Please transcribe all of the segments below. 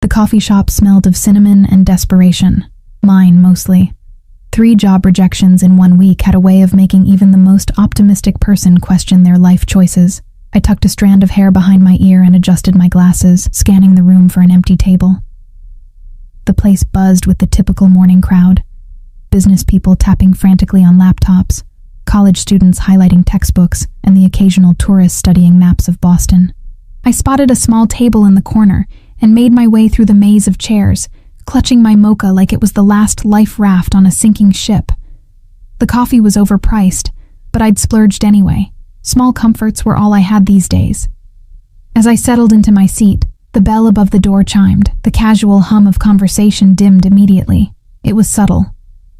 The coffee shop smelled of cinnamon and desperation. Mine, mostly. 3 job rejections in 1 week had a way of making even the most optimistic person question their life choices. I tucked a strand of hair behind my ear and adjusted my glasses, scanning the room for an empty table. The place buzzed with the typical morning crowd. Business people tapping frantically on laptops, college students highlighting textbooks, and the occasional tourist studying maps of Boston. I spotted a small table in the corner and made my way through the maze of chairs, clutching my mocha like it was the last life raft on a sinking ship. The coffee was overpriced, but I'd splurged anyway. Small comforts were all I had these days. As I settled into my seat, the bell above the door chimed. The casual hum of conversation dimmed immediately. It was subtle,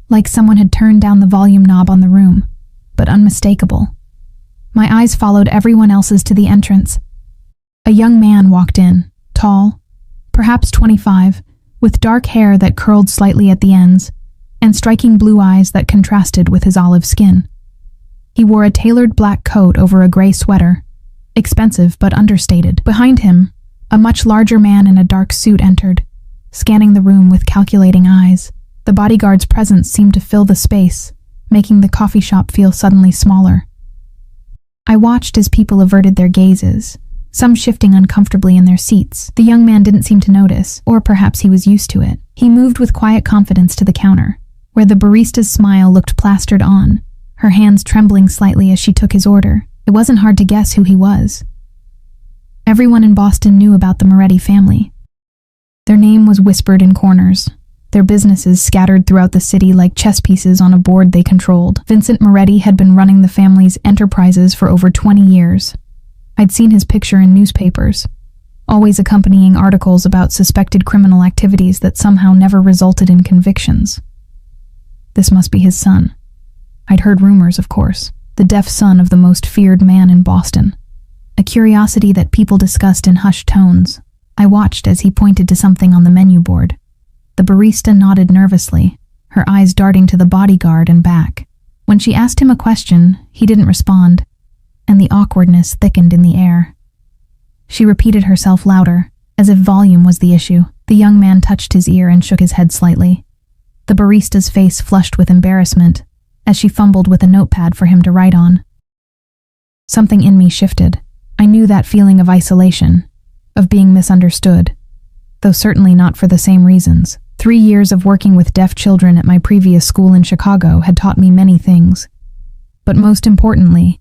like someone had turned down the volume knob on the room, but unmistakable. My eyes followed everyone else's to the entrance. A young man walked in, tall, perhaps 25, with dark hair that curled slightly at the ends, and striking blue eyes that contrasted with his olive skin. He wore a tailored black coat over a gray sweater, expensive but understated. Behind him, a much larger man in a dark suit entered, scanning the room with calculating eyes. The bodyguard's presence seemed to fill the space, making the coffee shop feel suddenly smaller. I watched as people averted their gazes, some shifting uncomfortably in their seats. The young man didn't seem to notice, or perhaps he was used to it. He moved with quiet confidence to the counter, where the barista's smile looked plastered on, her hands trembling slightly as she took his order. It wasn't hard to guess who he was. Everyone in Boston knew about the Moretti family. Their name was whispered in corners, their businesses scattered throughout the city like chess pieces on a board they controlled. Vincent Moretti had been running the family's enterprises for over 20 years. I'd seen his picture in newspapers, always accompanying articles about suspected criminal activities that somehow never resulted in convictions. This must be his son. I'd heard rumors, of course. The deaf son of the most feared man in Boston. A curiosity that people discussed in hushed tones. I watched as he pointed to something on the menu board. The barista nodded nervously, her eyes darting to the bodyguard and back. When she asked him a question, he didn't respond, and the awkwardness thickened in the air. She repeated herself louder, as if volume was the issue. The young man touched his ear and shook his head slightly. The barista's face flushed with embarrassment, as she fumbled with a notepad for him to write on. Something in me shifted. I knew that feeling of isolation, of being misunderstood, though certainly not for the same reasons. 3 years of working with deaf children at my previous school in Chicago had taught me many things. But most importantly,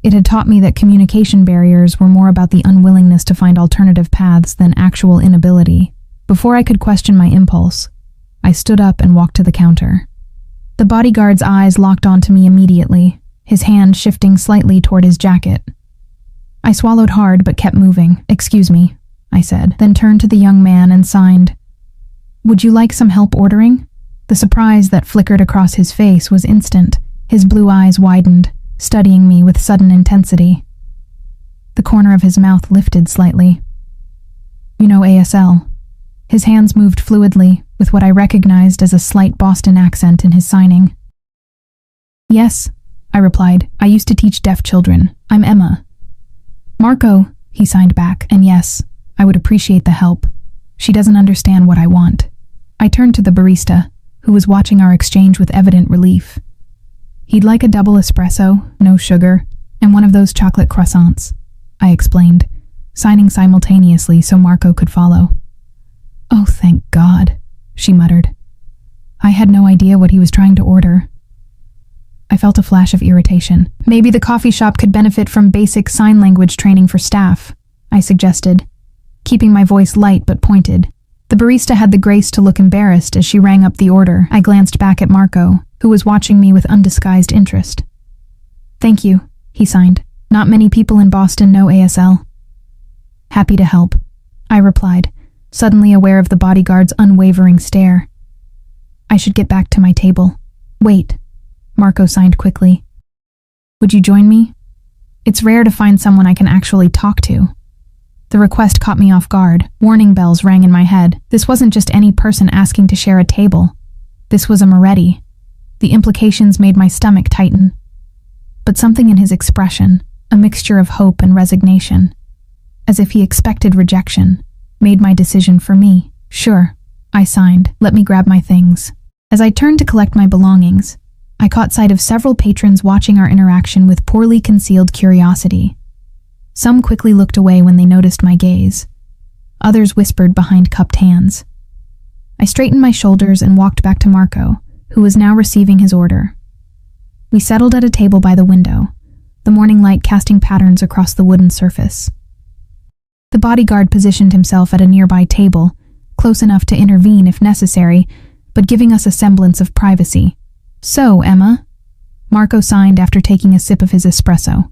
it had taught me that communication barriers were more about the unwillingness to find alternative paths than actual inability. Before I could question my impulse, I stood up and walked to the counter. The bodyguard's eyes locked onto me immediately, his hand shifting slightly toward his jacket. I swallowed hard but kept moving. "Excuse me," I said, then turned to the young man and signed. "Would you like some help ordering?" The surprise that flickered across his face was instant. His blue eyes widened, studying me with sudden intensity. The corner of his mouth lifted slightly. "You know ASL." His hands moved fluidly, with what I recognized as a slight Boston accent in his signing. "Yes," I replied. "I used to teach deaf children. I'm Emma." "Marco," he signed back, "and yes, I would appreciate the help. She doesn't understand what I want." I turned to the barista, who was watching our exchange with evident relief. "He'd like a double espresso, no sugar, and one of those chocolate croissants," I explained, signing simultaneously so Marco could follow. "Oh, thank God," she muttered. I had no idea what he was trying to order. I felt a flash of irritation. "Maybe the coffee shop could benefit from basic sign language training for staff," I suggested, keeping my voice light but pointed. The barista had the grace to look embarrassed as she rang up the order. I glanced back at Marco, who was watching me with undisguised interest. "Thank you," he signed. "Not many people in Boston know ASL." "Happy to help," I replied, suddenly aware of the bodyguard's unwavering stare. I should get back to my table. "Wait," Marco signed quickly. "Would you join me? It's rare to find someone I can actually talk to." The request caught me off guard. Warning bells rang in my head. This wasn't just any person asking to share a table. This was a Moretti. The implications made my stomach tighten. But something in his expression, a mixture of hope and resignation, as if he expected rejection, Made my decision for me. Sure, I signed. Let me grab my things. As I turned to collect my belongings, I caught sight of several patrons watching our interaction with poorly concealed curiosity. Some quickly looked away when they noticed my gaze. Others whispered behind cupped hands. I straightened my shoulders and walked back to Marco, who was now receiving his order. We settled at a table by the window, the morning light casting patterns across the wooden surface. The bodyguard positioned himself at a nearby table, close enough to intervene if necessary, but giving us a semblance of privacy. "So, Emma," Marco signed after taking a sip of his espresso.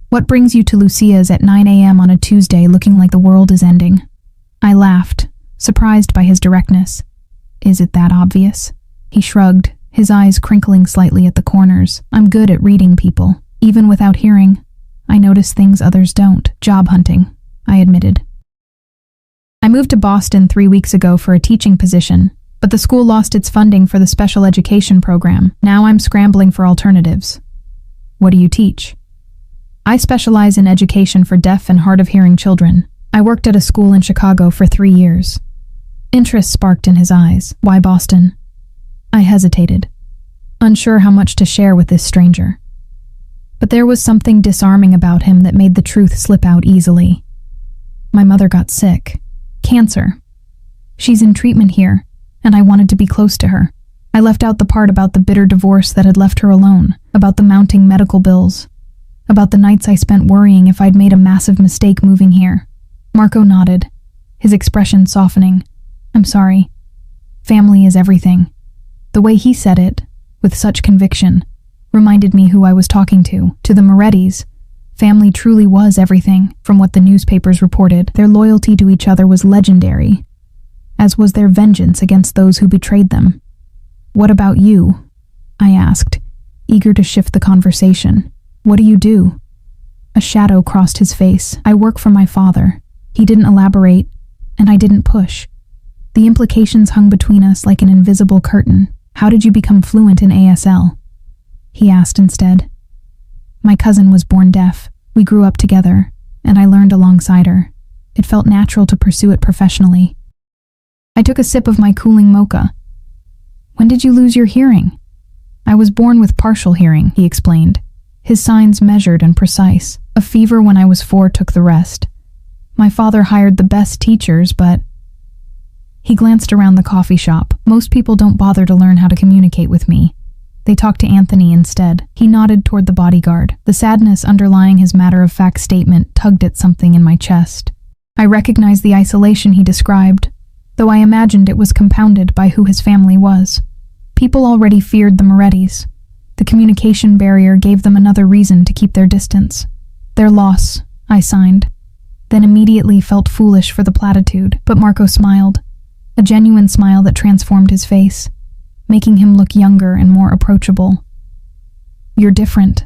"What brings you to Lucia's at 9 a.m. on a Tuesday looking like the world is ending?" I laughed, surprised by his directness. "Is it that obvious?" He shrugged, his eyes crinkling slightly at the corners. "I'm good at reading people. Even without hearing, I notice things others don't. Job hunting," I admitted. "I moved to Boston 3 weeks ago for a teaching position, but the school lost its funding for the special education program. Now I'm scrambling for alternatives." "What do you teach?" "I specialize in education for deaf and hard-of-hearing children. I worked at a school in Chicago for 3 years." Interest sparked in his eyes. "Why Boston?" I hesitated, unsure how much to share with this stranger. But there was something disarming about him that made the truth slip out easily. "My mother got sick. Cancer. She's in treatment here, and I wanted to be close to her." I left out the part about the bitter divorce that had left her alone, about the mounting medical bills, about the nights I spent worrying if I'd made a massive mistake moving here. Marco nodded, his expression softening. "I'm sorry. Family is everything." The way he said it, with such conviction, reminded me who I was talking to. To the Morettis, family truly was everything. From what the newspapers reported, their loyalty to each other was legendary, as was their vengeance against those who betrayed them. "What about you?" I asked, eager to shift the conversation. "What do you do?" A shadow crossed his face. "I work for my father." He didn't elaborate, and I didn't push. The implications hung between us like an invisible curtain. "How did you become fluent in ASL?" he asked instead. "My cousin was born deaf. We grew up together, and I learned alongside her. It felt natural to pursue it professionally." I took a sip of my cooling mocha. "When did you lose your hearing?" "I was born with partial hearing," he explained, his signs measured and precise. "A fever when I was 4 took the rest. My father hired the best teachers, but..." He glanced around the coffee shop. "Most people don't bother to learn how to communicate with me. They talk to Anthony instead." He nodded toward the bodyguard. The sadness underlying his matter-of-fact statement tugged at something in my chest. I recognized the isolation he described, though I imagined it was compounded by who his family was. People already feared the Morettis. The communication barrier gave them another reason to keep their distance. "Their loss," I signed, then immediately felt foolish for the platitude. But Marco smiled, a genuine smile that transformed his face, making him look younger and more approachable. "You're different."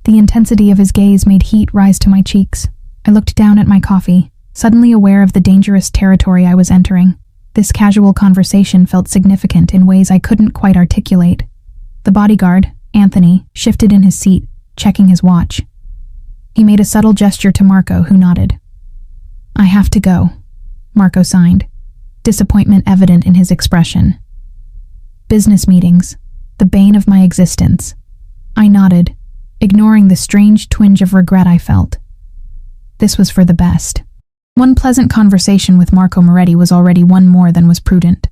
The intensity of his gaze made heat rise to my cheeks. I looked down at my coffee, suddenly aware of the dangerous territory I was entering. This casual conversation felt significant in ways I couldn't quite articulate. The bodyguard, Anthony, shifted in his seat, checking his watch. He made a subtle gesture to Marco, who nodded. "I have to go," Marco signed, disappointment evident in his expression. "Business meetings, the bane of my existence." I nodded, ignoring the strange twinge of regret I felt. This was for the best. One pleasant conversation with Marco Moretti was already one more than was prudent.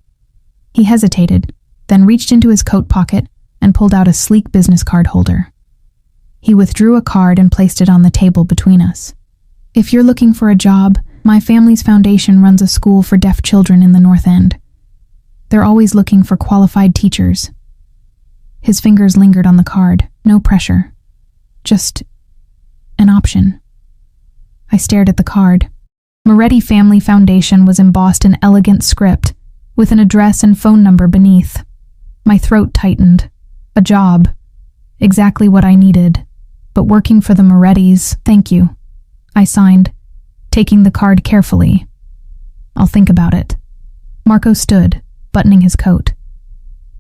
He hesitated, then reached into his coat pocket and pulled out a sleek business card holder. He withdrew a card and placed it on the table between us. "If you're looking for a job, my family's foundation runs a school for deaf children in the North End. They're always looking for qualified teachers." His fingers lingered on the card. No pressure. Just an option. I stared at the card. Moretti Family Foundation was embossed in elegant script, with an address and phone number beneath. My throat tightened. A job. Exactly what I needed. But working for the Morettis, thank you. I signed, taking the card carefully. "I'll think about it." Marco stood, buttoning his coat.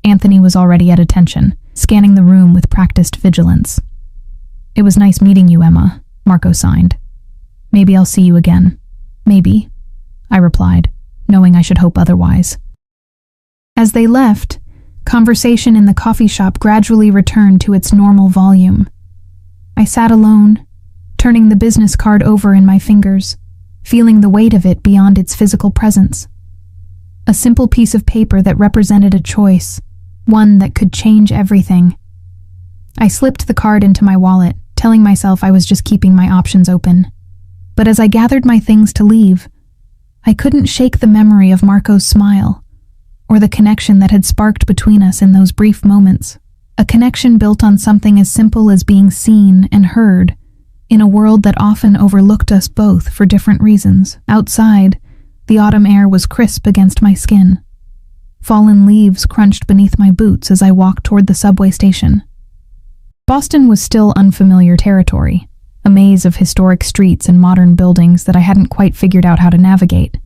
Anthony was already at attention, scanning the room with practiced vigilance. "It was nice meeting you, Emma," Marco signed. "Maybe I'll see you again." "Maybe," I replied, knowing I should hope otherwise. As they left, conversation in the coffee shop gradually returned to its normal volume. I sat alone, turning the business card over in my fingers, feeling the weight of it beyond its physical presence. A simple piece of paper that represented a choice, one that could change everything. I slipped the card into my wallet, telling myself I was just keeping my options open. But as I gathered my things to leave, I couldn't shake the memory of Marco's smile, or the connection that had sparked between us in those brief moments. A connection built on something as simple as being seen and heard, in a world that often overlooked us both for different reasons. Outside, the autumn air was crisp against my skin. Fallen leaves crunched beneath my boots as I walked toward the subway station. Boston was still unfamiliar territory, a maze of historic streets and modern buildings that I hadn't quite figured out how to navigate.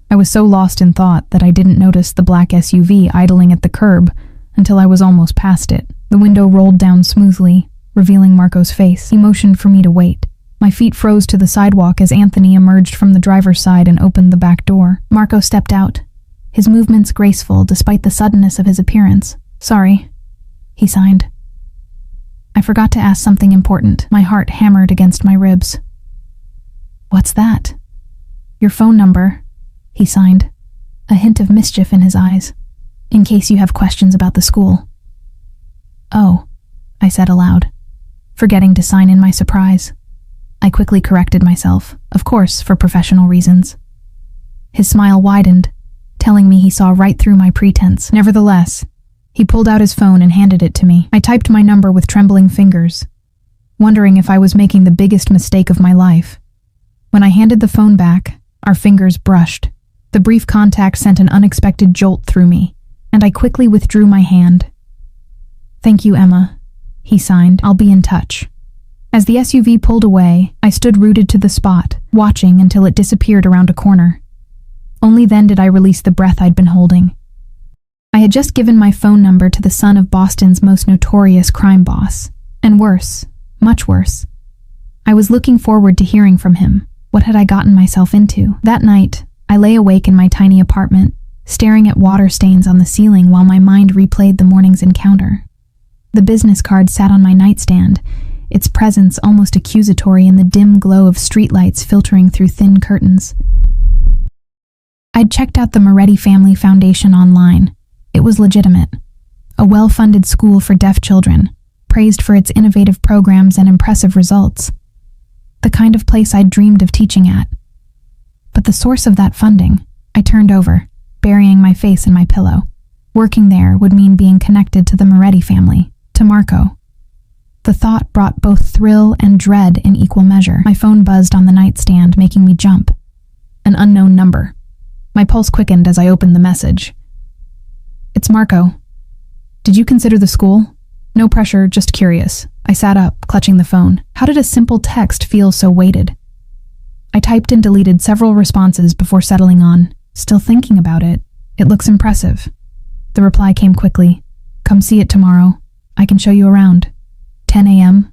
I was so lost in thought that I didn't notice the black SUV idling at the curb until I was almost past it. The window rolled down smoothly, revealing Marco's face. He motioned for me to wait. My feet froze to the sidewalk as Anthony emerged from the driver's side and opened the back door. Marco stepped out, his movements graceful despite the suddenness of his appearance. "Sorry," he signed. "I forgot to ask something important." My heart hammered against my ribs. "What's that?" "Your phone number," he signed, a hint of mischief in his eyes, "in case you have questions about the school." "Oh," I said aloud, forgetting to sign in my surprise. I quickly corrected myself, of course, for professional reasons. His smile widened, telling me he saw right through my pretense. Nevertheless, he pulled out his phone and handed it to me. I typed my number with trembling fingers, wondering if I was making the biggest mistake of my life. When I handed the phone back, our fingers brushed. The brief contact sent an unexpected jolt through me, and I quickly withdrew my hand. "Thank you, Emma," he signed. "I'll be in touch." As the SUV pulled away, I stood rooted to the spot, watching until it disappeared around a corner. Only then did I release the breath I'd been holding. I had just given my phone number to the son of Boston's most notorious crime boss. And worse, much worse. I was looking forward to hearing from him. What had I gotten myself into? That night, I lay awake in my tiny apartment, staring at water stains on the ceiling while my mind replayed the morning's encounter. The business card sat on my nightstand, its presence almost accusatory in the dim glow of streetlights filtering through thin curtains. I'd checked out the Moretti Family Foundation online. It was legitimate. A well-funded school for deaf children, praised for its innovative programs and impressive results. The kind of place I'd dreamed of teaching at. But the source of that funding, I turned over, burying my face in my pillow. Working there would mean being connected to the Moretti family, to Marco. The thought brought both thrill and dread in equal measure. My phone buzzed on the nightstand, making me jump. An unknown number. My pulse quickened as I opened the message. "It's Marco. Did you consider the school?" "No pressure, just curious." I sat up, clutching the phone. How did a simple text feel so weighted? I typed and deleted several responses before settling on, "Still thinking about it. It looks impressive." The reply came quickly. "Come see it tomorrow. I can show you around. 10 a.m.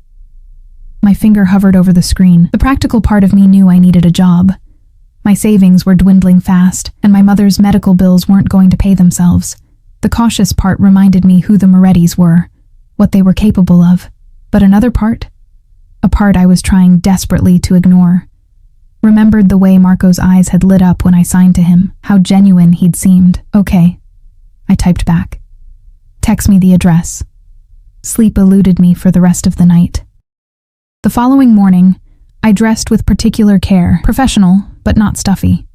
My finger hovered over the screen. The practical part of me knew I needed a job. My savings were dwindling fast, and my mother's medical bills weren't going to pay themselves. The cautious part reminded me who the Morettis were, what they were capable of. But another part? A part I was trying desperately to ignore. Remembered the way Marco's eyes had lit up when I signed to him, how genuine he'd seemed. "Okay," I typed back. "Text me the address." Sleep eluded me for the rest of the night. The following morning, I dressed with particular care, professional, but not stuffy.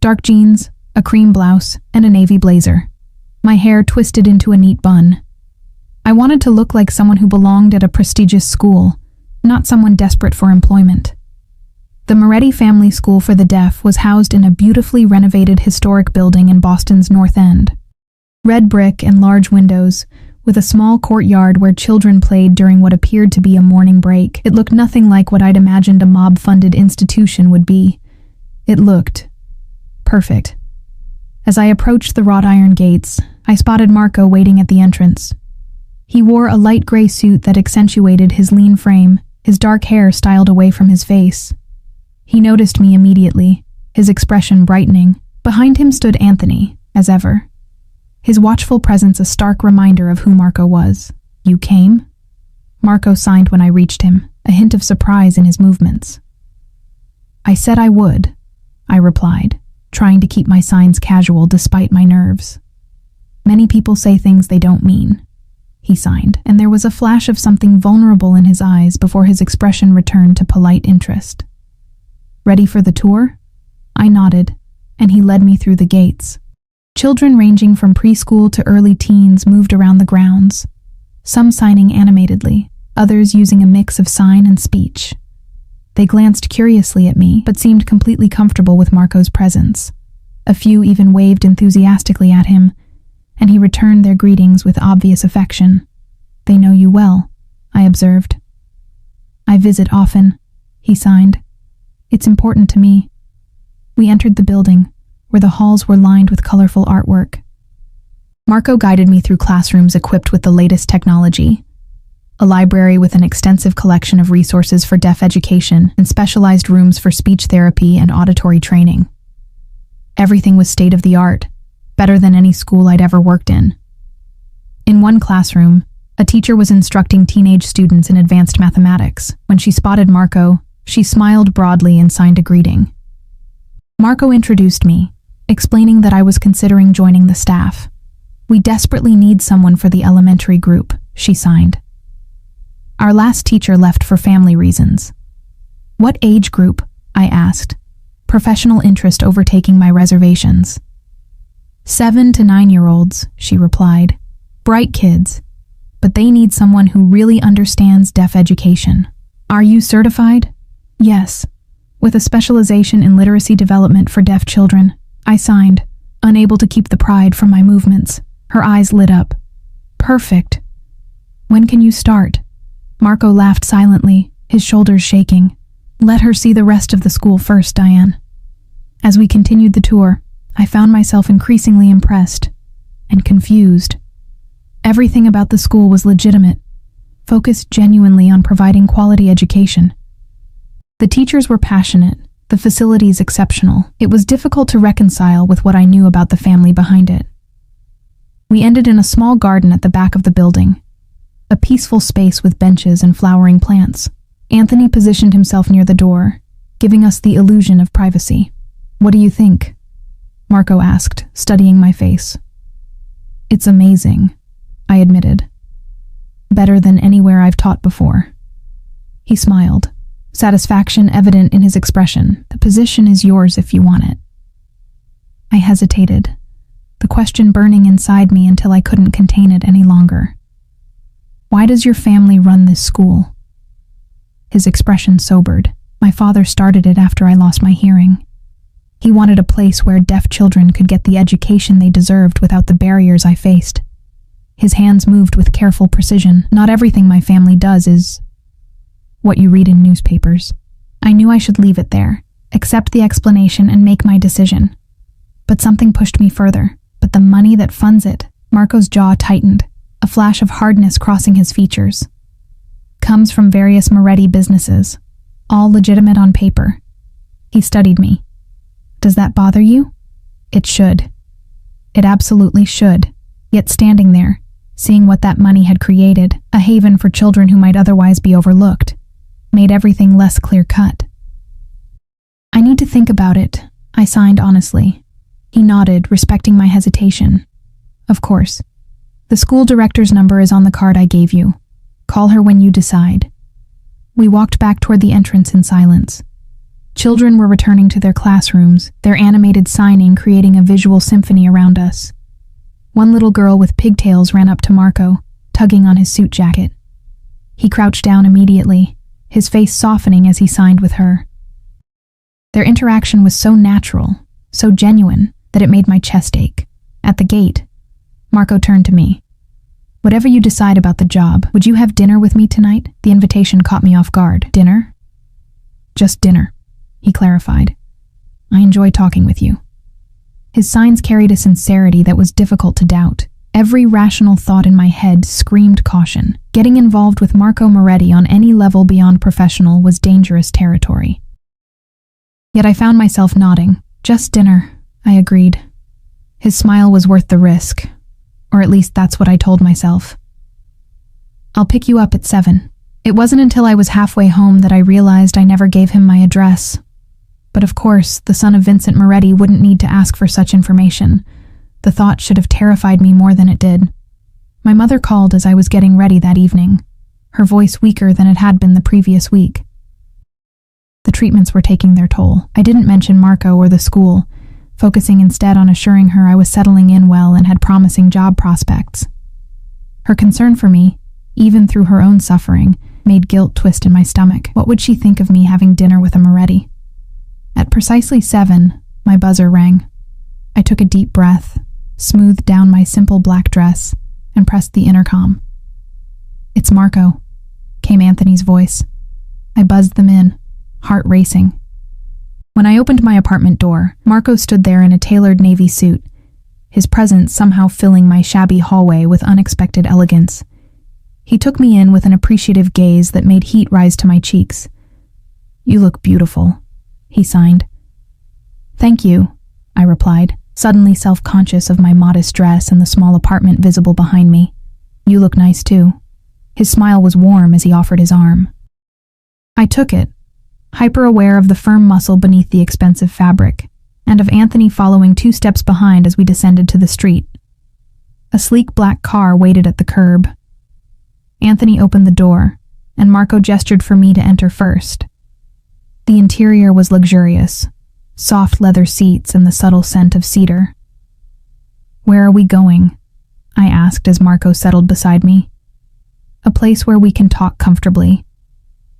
Dark jeans, a cream blouse, and a navy blazer. My hair twisted into a neat bun. I wanted to look like someone who belonged at a prestigious school, not someone desperate for employment. The Moretti Family School for the Deaf was housed in a beautifully renovated historic building in Boston's North End. Red brick and large windows, with a small courtyard where children played during what appeared to be a morning break. It looked nothing like what I'd imagined a mob-funded institution would be. It looked perfect. As I approached the wrought iron gates, I spotted Marco waiting at the entrance. He wore a light gray suit that accentuated his lean frame, his dark hair styled away from his face. He noticed me immediately, his expression brightening. Behind him stood Anthony, as ever, his watchful presence a stark reminder of who Marco was. "You came?" Marco signed when I reached him, a hint of surprise in his movements. "I said I would," I replied, trying to keep my signs casual despite my nerves. "Many people say things they don't mean," he signed, and there was a flash of something vulnerable in his eyes before his expression returned to polite interest. "Ready for the tour?" I nodded, and he led me through the gates. Children ranging from preschool to early teens moved around the grounds, some signing animatedly, others using a mix of sign and speech. They glanced curiously at me, but seemed completely comfortable with Marco's presence. A few even waved enthusiastically at him, and he returned their greetings with obvious affection. "They know you well," I observed. "I visit often," he signed. "It's important to me." We entered the building, where the halls were lined with colorful artwork. Marco guided me through classrooms equipped with the latest technology, a library with an extensive collection of resources for deaf education and specialized rooms for speech therapy and auditory training. Everything was state-of-the-art, better than any school I'd ever worked in. In one classroom, a teacher was instructing teenage students in advanced mathematics. When she spotted Marco, she smiled broadly and signed a greeting. Marco introduced me, explaining that I was considering joining the staff. "We desperately need someone for the elementary group," she signed. "Our last teacher left for family reasons." "What age group?" I asked, professional interest overtaking my reservations. 7 to 9-year-olds, she replied. "Bright kids, but they need someone who really understands deaf education." "Are you certified?" "Yes, with a specialization in literacy development for deaf children," I signed, unable to keep the pride from my movements. Her eyes lit up. "Perfect. When can you start?" Marco laughed silently, his shoulders shaking. "Let her see the rest of the school first, Diane." As we continued the tour, I found myself increasingly impressed and confused. Everything about the school was legitimate, focused genuinely on providing quality education. The teachers were passionate, the facilities exceptional. It was difficult to reconcile with what I knew about the family behind it. We ended in a small garden at the back of the building, a peaceful space with benches and flowering plants. Anthony positioned himself near the door, giving us the illusion of privacy. "What do you think?" Marco asked, studying my face. "It's amazing," I admitted. "Better than anywhere I've taught before." He smiled, satisfaction evident in his expression. "The position is yours if you want it." I hesitated, the question burning inside me until I couldn't contain it any longer. "Why does your family run this school?" His expression sobered. "My father started it after I lost my hearing. He wanted a place where deaf children could get the education they deserved without the barriers I faced." His hands moved with careful precision. "Not everything my family does is what you read in newspapers." I knew I should leave it there, accept the explanation and make my decision. But something pushed me further. "But the money that funds it," Marco's jaw tightened, a flash of hardness crossing his features, "comes from various Moretti businesses, all legitimate on paper." He studied me. "Does that bother you?" "It should. It absolutely should." Yet standing there, seeing what that money had created, a haven for children who might otherwise be overlooked, made everything less clear-cut. "I need to think about it," I signed honestly. He nodded, respecting my hesitation. "Of course. The school director's number is on the card I gave you. Call her when you decide." We walked back toward the entrance in silence. Children were returning to their classrooms, their animated signing creating a visual symphony around us. One little girl with pigtails ran up to Marco, tugging on his suit jacket. He crouched down immediately, his face softening as he signed with her. Their interaction was so natural, so genuine, that it made my chest ache. At the gate, Marco turned to me. "Whatever you decide about the job, would you have dinner with me tonight?" The invitation caught me off guard. "Dinner?" "Just dinner," he clarified. "I enjoy talking with you." His signs carried a sincerity that was difficult to doubt. Every rational thought in my head screamed caution. Getting involved with Marco Moretti on any level beyond professional was dangerous territory. Yet I found myself nodding, Just dinner, I agreed. His smile was worth the risk, or at least that's what I told myself. I'll pick you up at 7. It wasn't until I was halfway home that I realized I never gave him my address. But of course, the son of Vincent Moretti wouldn't need to ask for such information. The thought should have terrified me more than it did. My mother called as I was getting ready that evening, her voice weaker than it had been the previous week. The treatments were taking their toll. I didn't mention Marco or the school, focusing instead on assuring her I was settling in well and had promising job prospects. Her concern for me, even through her own suffering, made guilt twist in my stomach. What would she think of me having dinner with a Moretti? At precisely 7, my buzzer rang. I took a deep breath, smoothed down my simple black dress, and pressed the intercom. "It's Marco," came Anthony's voice. I buzzed them in, heart racing. When I opened my apartment door, Marco stood there in a tailored navy suit, his presence somehow filling my shabby hallway with unexpected elegance. He took me in with an appreciative gaze that made heat rise to my cheeks. "You look beautiful," he signed. "Thank you," I replied, suddenly self-conscious of my modest dress and the small apartment visible behind me. "You look nice too." His smile was warm as he offered his arm. I took it, hyper-aware of the firm muscle beneath the expensive fabric, and of Anthony following 2 steps behind as we descended to the street. A sleek black car waited at the curb. Anthony opened the door, and Marco gestured for me to enter first. The interior was luxurious, soft leather seats and the subtle scent of cedar. "Where are we going?" I asked as Marco settled beside me. "A place where we can talk comfortably,"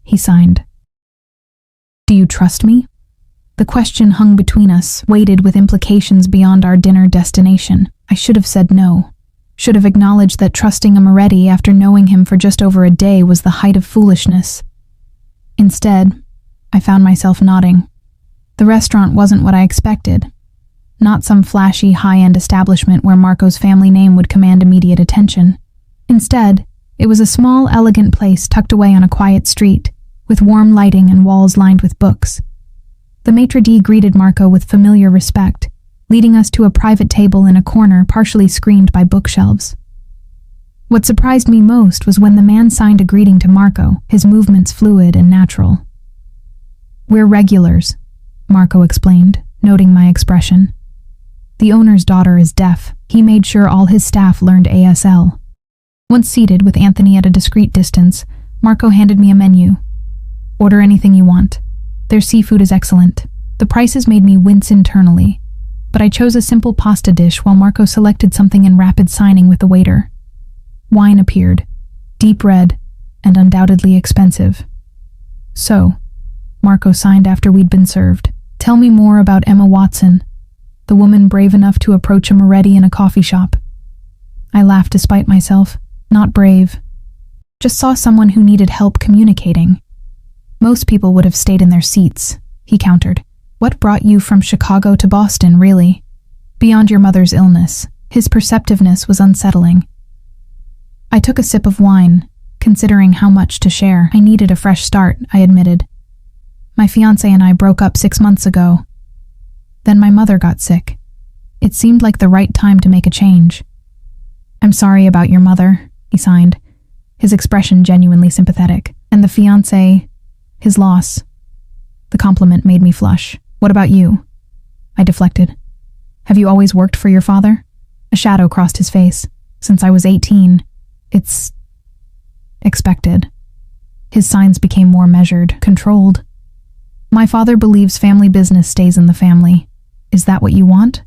he signed. "Do you trust me?" The question hung between us, weighted with implications beyond our dinner destination. I should have said no. Should have acknowledged that trusting a Moretti after knowing him for just over a day was the height of foolishness. Instead, I found myself nodding. The restaurant wasn't what I expected. Not some flashy, high-end establishment where Marco's family name would command immediate attention. Instead, it was a small, elegant place tucked away on a quiet street, with warm lighting and walls lined with books. The maitre d' greeted Marco with familiar respect, leading us to a private table in a corner partially screened by bookshelves. What surprised me most was when the man signed a greeting to Marco, his movements fluid and natural. "We're regulars," Marco explained, noting my expression. "The owner's daughter is deaf. He made sure all his staff learned ASL." Once seated with Anthony at a discreet distance, Marco handed me a menu. "Order anything you want. Their seafood is excellent." The prices made me wince internally, but I chose a simple pasta dish while Marco selected something in rapid signing with the waiter. Wine appeared, deep red, and undoubtedly expensive. "So," Marco signed after we'd been served, "tell me more about Emma Watson, the woman brave enough to approach a Moretti in a coffee shop." I laughed despite myself. Not brave. Just saw someone who needed help communicating. "Most people would have stayed in their seats," he countered. "What brought you from Chicago to Boston, really?" Beyond your mother's illness, his perceptiveness was unsettling. I took a sip of wine, considering how much to share. I needed a fresh start, I admitted. "My fiancé and I broke up 6 months ago. Then my mother got sick. It seemed like the right time to make a change." "I'm sorry about your mother," he signed, his expression genuinely sympathetic. "And the fiancé, his loss." The compliment made me flush. "What about you?" I deflected. "Have you always worked for your father?" A shadow crossed his face. "Since I was 18. It's expected." His signs became more measured, controlled. "My father believes family business stays in the family. Is that what you want?"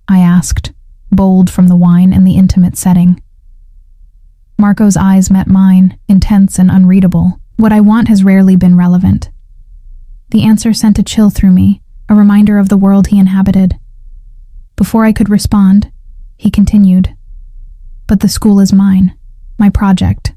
I asked, bold from the wine and the intimate setting. Marco's eyes met mine, intense and unreadable. What I want has rarely been relevant. The answer sent a chill through me, a reminder of the world he inhabited. Before I could respond, he continued, "But the school is mine, my project,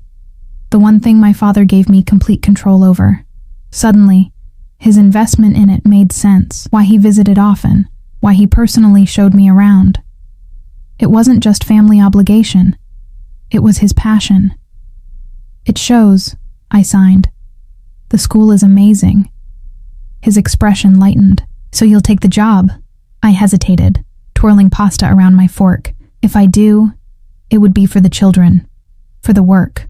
the one thing my father gave me complete control over." Suddenly, his investment in it made sense, why he visited often, why he personally showed me around. It wasn't just family obligation, it was his passion. "It shows," I signed. "The school is amazing." His expression lightened. "So you'll take the job?" I hesitated, twirling pasta around my fork. If I do, it would be for the children, for the work.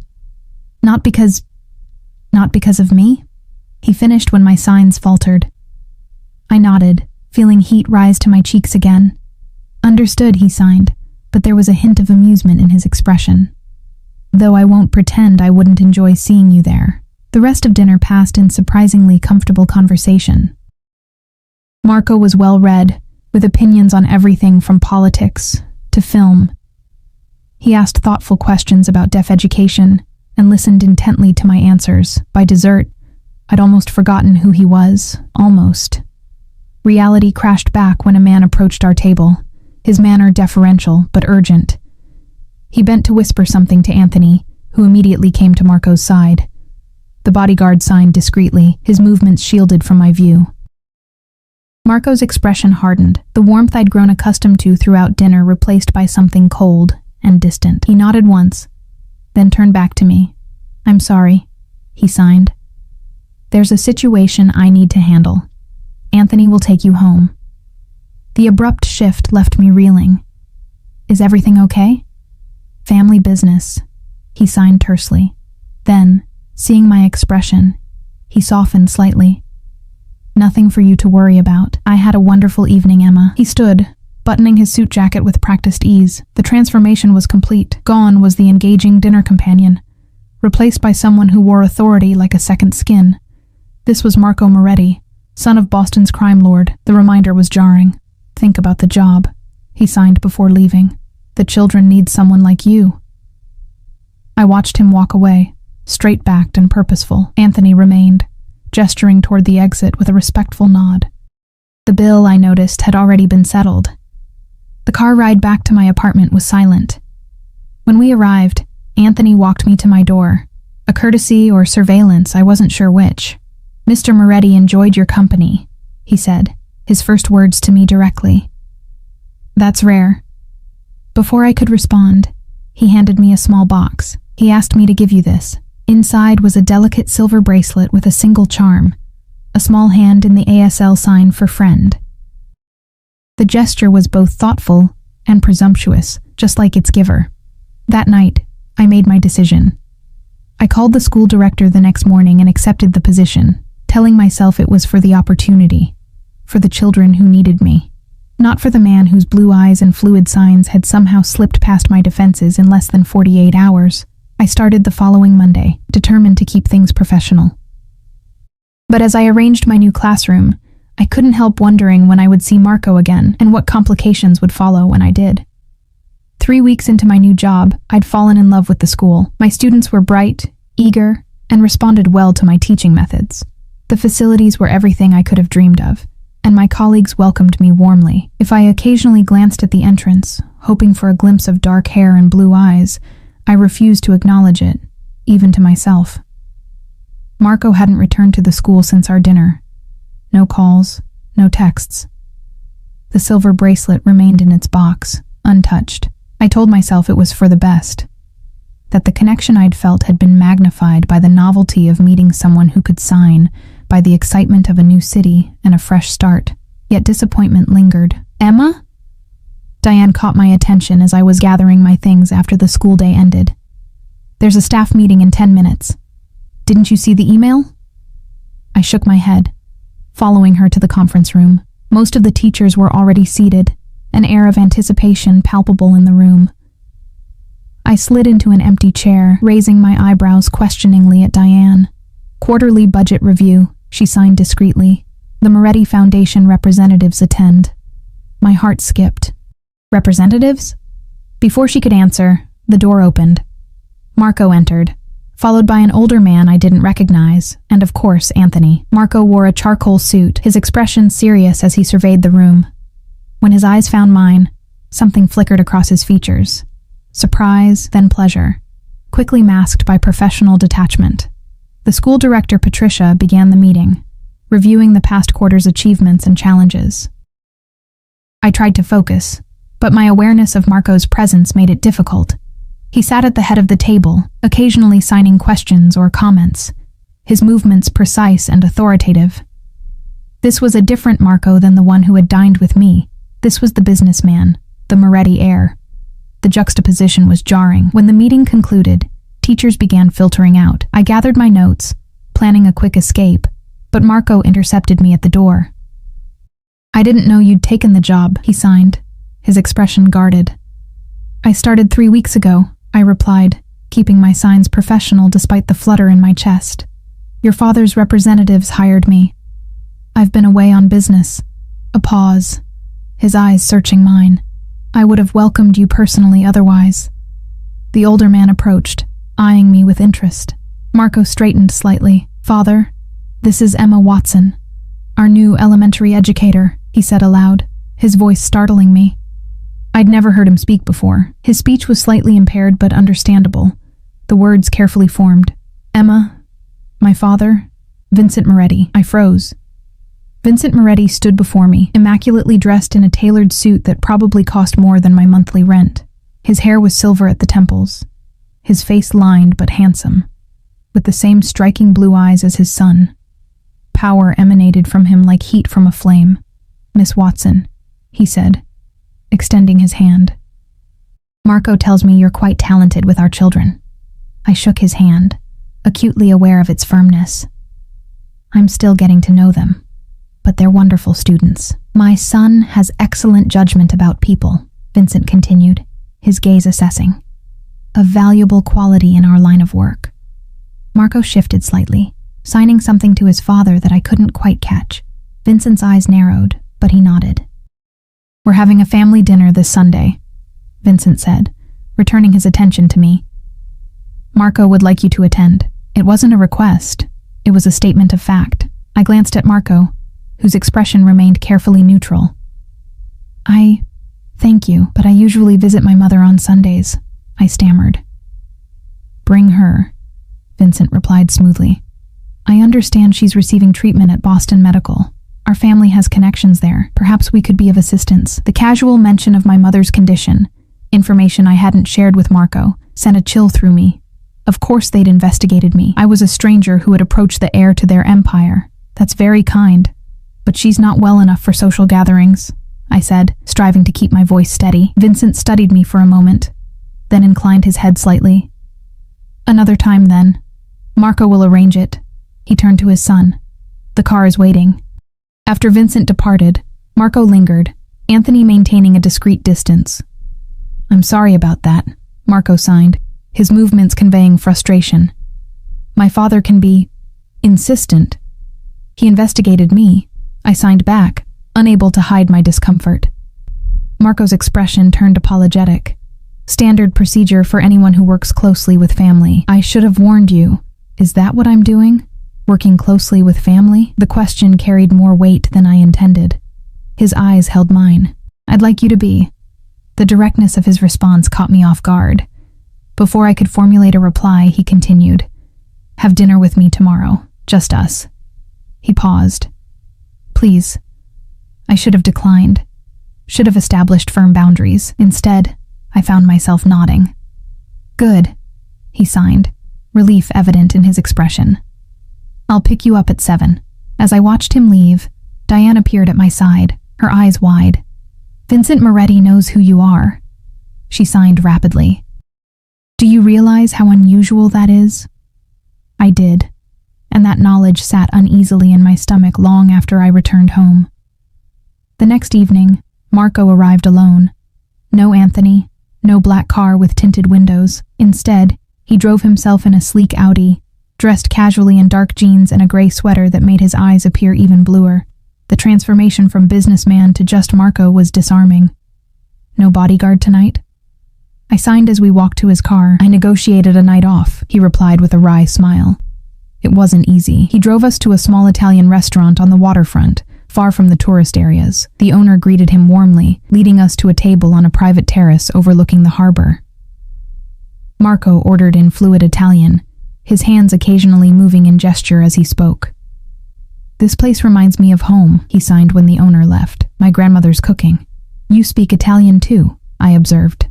Not because of me? He finished when my signs faltered. I nodded, feeling heat rise to my cheeks again. Understood, he signed, but there was a hint of amusement in his expression. Though I won't pretend I wouldn't enjoy seeing you there. The rest of dinner passed in surprisingly comfortable conversation. Marco was well-read, with opinions on everything from politics to film. He asked thoughtful questions about deaf education and listened intently to my answers. By dessert, I'd almost forgotten who he was, almost. Reality crashed back when a man approached our table, his manner deferential but urgent. He bent to whisper something to Anthony, who immediately came to Marco's side. The bodyguard signed discreetly, his movements shielded from my view. Marco's expression hardened, the warmth I'd grown accustomed to throughout dinner replaced by something cold and distant. He nodded once, then turned back to me. "I'm sorry," he signed. "There's a situation I need to handle. Anthony will take you home." The abrupt shift left me reeling. "Is everything okay?" "Family business," he signed tersely. Then, seeing my expression, he softened slightly. "Nothing for you to worry about. I had a wonderful evening, Emma." He stood, buttoning his suit jacket with practiced ease. The transformation was complete. Gone was the engaging dinner companion, replaced by someone who wore authority like a second skin. This was Marco Moretti, son of Boston's crime lord. The reminder was jarring. "Think about the job," he signed before leaving. "The children need someone like you." I watched him walk away, straight-backed and purposeful. Anthony remained, gesturing toward the exit with a respectful nod. The bill, I noticed, had already been settled. The car ride back to my apartment was silent. When we arrived, Anthony walked me to my door. A courtesy or surveillance, I wasn't sure which. "Mr. Moretti enjoyed your company," he said, his first words to me directly. "That's rare." Before I could respond, he handed me a small box. He asked me to give you this. Inside was a delicate silver bracelet with a single charm, a small hand in the ASL sign for friend. The gesture was both thoughtful and presumptuous, just like its giver. That night, I made my decision. I called the school director the next morning and accepted the position, telling myself it was for the opportunity, for the children who needed me, not for the man whose blue eyes and fluid signs had somehow slipped past my defenses in less than 48 hours. I started the following Monday, determined to keep things professional. But as I arranged my new classroom, I couldn't help wondering when I would see Marco again and what complications would follow when I did. 3 weeks into my new job, I'd fallen in love with the school. My students were bright, eager, and responded well to my teaching methods. The facilities were everything I could have dreamed of, and my colleagues welcomed me warmly. If I occasionally glanced at the entrance, hoping for a glimpse of dark hair and blue eyes, I refused to acknowledge it, even to myself. Marco hadn't returned to the school since our dinner. No calls, no texts. The silver bracelet remained in its box, untouched. I told myself it was for the best, that the connection I'd felt had been magnified by the novelty of meeting someone who could sign, by the excitement of a new city and a fresh start. Yet disappointment lingered. "Emma?" Diane caught my attention as I was gathering my things after the school day ended. "There's a staff meeting in 10 minutes. Didn't you see the email?" I shook my head, following her to the conference room. Most of the teachers were already seated, an air of anticipation palpable in the room. I slid into an empty chair, raising my eyebrows questioningly at Diane. "Quarterly budget review," she signed discreetly. "The Moretti Foundation representatives attend." My heart skipped. "Representatives?" Before she could answer, the door opened. Marco entered, followed by an older man I didn't recognize, and of course, Anthony. Marco wore a charcoal suit, his expression serious as he surveyed the room. When his eyes found mine, something flickered across his features. Surprise, then pleasure, quickly masked by professional detachment. The school director, Patricia, began the meeting, reviewing the past quarter's achievements and challenges. I tried to focus, but my awareness of Marco's presence made it difficult. He sat at the head of the table, occasionally signing questions or comments, his movements precise and authoritative. This was a different Marco than the one who had dined with me, This was the businessman, the Moretti heir. The juxtaposition was jarring. When the meeting concluded, teachers began filtering out. I gathered my notes, planning a quick escape, but Marco intercepted me at the door. "I didn't know you'd taken the job," he signed, his expression guarded. "I started 3 weeks ago," I replied, keeping my signs professional despite the flutter in my chest. "Your father's representatives hired me. I've been away on business." A pause, his eyes searching mine. "I would have welcomed you personally otherwise." The older man approached, eyeing me with interest. Marco straightened slightly. "Father, this is Emma Watson, our new elementary educator," he said aloud, his voice startling me. I'd never heard him speak before. His speech was slightly impaired but understandable, the words carefully formed. "Emma, my father, Vincent Moretti." I froze. Vincent Moretti stood before me, immaculately dressed in a tailored suit that probably cost more than my monthly rent. His hair was silver at the temples, his face lined but handsome, with the same striking blue eyes as his son. Power emanated from him like heat from a flame. "Miss Watson," he said, extending his hand. "Marco tells me you're quite talented with our children." I shook his hand, acutely aware of its firmness. "I'm still getting to know them, but they're wonderful students. My son has excellent judgment about people," Vincent continued, his gaze assessing. "A valuable quality in our line of work." Marco shifted slightly, signing something to his father that I couldn't quite catch. Vincent's eyes narrowed, but he nodded. "We're having a family dinner this Sunday," Vincent said, returning his attention to me. "Marco would like you to attend." It wasn't a request, it was a statement of fact. I glanced at Marco, whose expression remained carefully neutral. Thank you, but I usually visit my mother on Sundays," I stammered. "Bring her," Vincent replied smoothly. "I understand she's receiving treatment at Boston Medical. Our family has connections there. Perhaps we could be of assistance." The casual mention of my mother's condition, information I hadn't shared with Marco, sent a chill through me. Of course they'd investigated me. I was a stranger who had approached the heir to their empire. "That's very kind, but she's not well enough for social gatherings," I said, striving to keep my voice steady. Vincent studied me for a moment, then inclined his head slightly. "Another time, then. Marco will arrange it." He turned to his son. "The car is waiting." After Vincent departed, Marco lingered, Anthony maintaining a discreet distance. "I'm sorry about that," Marco signed, his movements conveying frustration. "My father can be insistent." "He investigated me," I signed back, unable to hide my discomfort. Marco's expression turned apologetic. "Standard procedure for anyone who works closely with family." "I should have warned you. Is that what I'm doing? Working closely with family?" The question carried more weight than I intended. His eyes held mine. "I'd like you to be." The directness of his response caught me off guard. Before I could formulate a reply, he continued, "Have dinner with me tomorrow. Just us." He paused. "Please." I should have declined. Should have established firm boundaries. Instead, I found myself nodding. "Good," he signed, relief evident in his expression. "I'll pick you up at 7. As I watched him leave, Diane appeared at my side, her eyes wide. "Vincent Moretti knows who you are," she signed rapidly. "Do you realize how unusual that is?" I did, and that knowledge sat uneasily in my stomach long after I returned home. The next evening, Marco arrived alone. No Anthony, no black car with tinted windows. Instead, he drove himself in a sleek Audi, dressed casually in dark jeans and a gray sweater that made his eyes appear even bluer. The transformation from businessman to just Marco was disarming. "No bodyguard tonight?" I signed as we walked to his car. "I negotiated a night off," he replied with a wry smile. It wasn't easy. He drove us to a small Italian restaurant on the waterfront, far from the tourist areas. The owner greeted him warmly, leading us to a table on a private terrace overlooking the harbor. Marco ordered in fluid Italian, his hands occasionally moving in gesture as he spoke. "This place reminds me of home," he signed when the owner left. "My grandmother's cooking." "You speak Italian too," I observed.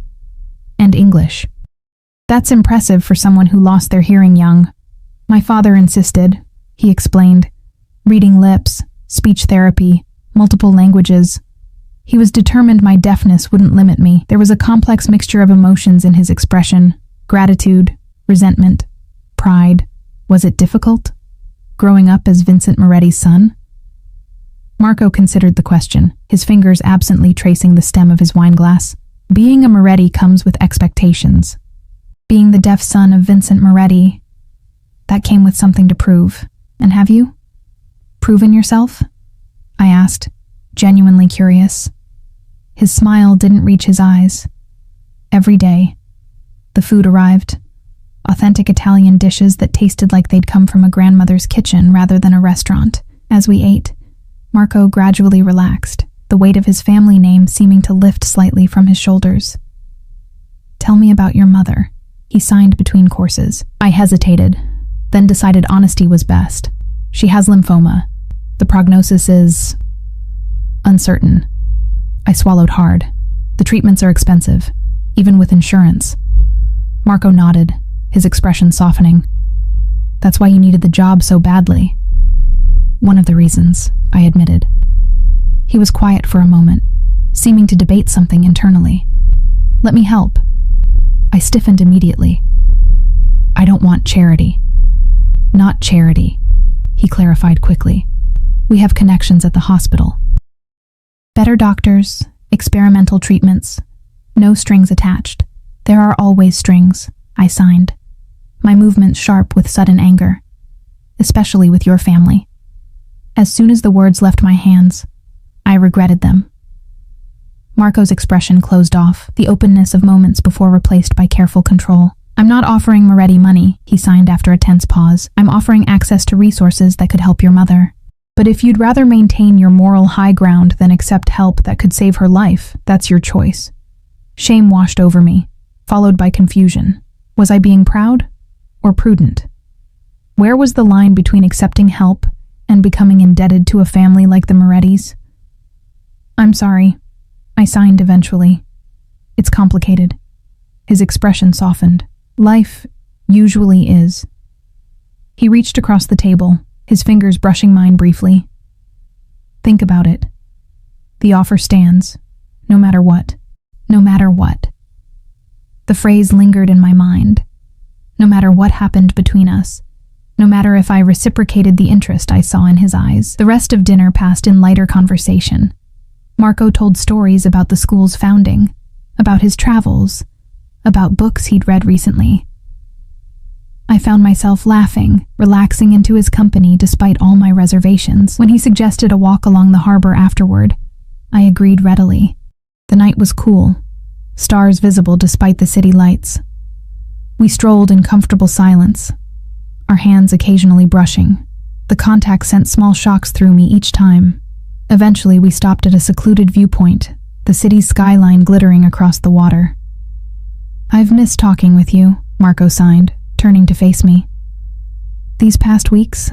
"And English." "That's impressive for someone who lost their hearing young." "My father insisted," he explained. "Reading lips, speech therapy, multiple languages." He was determined my deafness wouldn't limit me. There was a complex mixture of emotions in his expression: gratitude, resentment, pride. Was it difficult, growing up as Vincent Moretti's son? Marco considered the question, his fingers absently tracing the stem of his wineglass. Being a Moretti comes with expectations. Being the deaf son of Vincent Moretti, that came with something to prove. And have you proven yourself? I asked, genuinely curious. His smile didn't reach his eyes. Every day, the food arrived. Authentic Italian dishes that tasted like they'd come from a grandmother's kitchen rather than a restaurant. As we ate, Marco gradually relaxed, the weight of his family name seeming to lift slightly from his shoulders. Tell me about your mother, he signed between courses. I hesitated, then decided honesty was best. She has lymphoma. The prognosis is uncertain. I swallowed hard. The treatments are expensive, even with insurance. Marco nodded, his expression softening. That's why you needed the job so badly. One of the reasons, I admitted. He was quiet for a moment, seeming to debate something internally. Let me help. I stiffened immediately. I don't want charity. Not charity, he clarified quickly. We have connections at the hospital. Better doctors, experimental treatments, no strings attached. There are always strings, I signed, my movements sharp with sudden anger, especially with your family. As soon as the words left my hands, I regretted them. Marco's expression closed off, the openness of moments before replaced by careful control. I'm not offering Moretti money, he signed after a tense pause. I'm offering access to resources that could help your mother. But if you'd rather maintain your moral high ground than accept help that could save her life, that's your choice. Shame washed over me, followed by confusion. Was I being proud or prudent? Where was the line between accepting help and becoming indebted to a family like the Morettis? I'm sorry, I signed eventually. It's complicated. His expression softened. Life usually is. He reached across the table, his fingers brushing mine briefly. Think about it. The offer stands, no matter what. No matter what. The phrase lingered in my mind. No matter what happened between us. No matter if I reciprocated the interest I saw in his eyes. The rest of dinner passed in lighter conversation. Marco told stories about the school's founding, about his travels, about books he'd read recently. I found myself laughing, relaxing into his company despite all my reservations. When he suggested a walk along the harbor afterward, I agreed readily. The night was cool, stars visible despite the city lights. We strolled in comfortable silence, our hands occasionally brushing. The contact sent small shocks through me each time. Eventually, we stopped at a secluded viewpoint, the city's skyline glittering across the water. I've missed talking with you, Marco signed, turning to face me. These past weeks,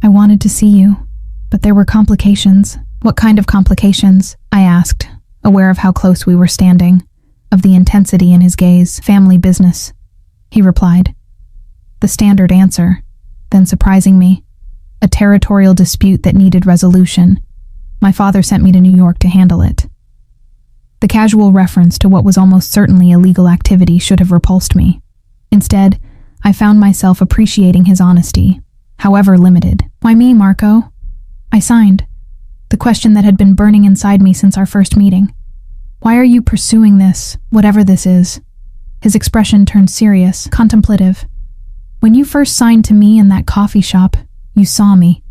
I wanted to see you, but there were complications. What kind of complications? I asked, aware of how close we were standing, of the intensity in his gaze. Family business, he replied. The standard answer, then surprising me. A territorial dispute that needed resolution. My father sent me to New York to handle it. The casual reference to what was almost certainly illegal activity should have repulsed me. Instead, I found myself appreciating his honesty, however limited. Why me, Marco? I signed, the question that had been burning inside me since our first meeting. Why are you pursuing this, whatever this is? His expression turned serious, contemplative. When you first signed to me in that coffee shop, you saw me.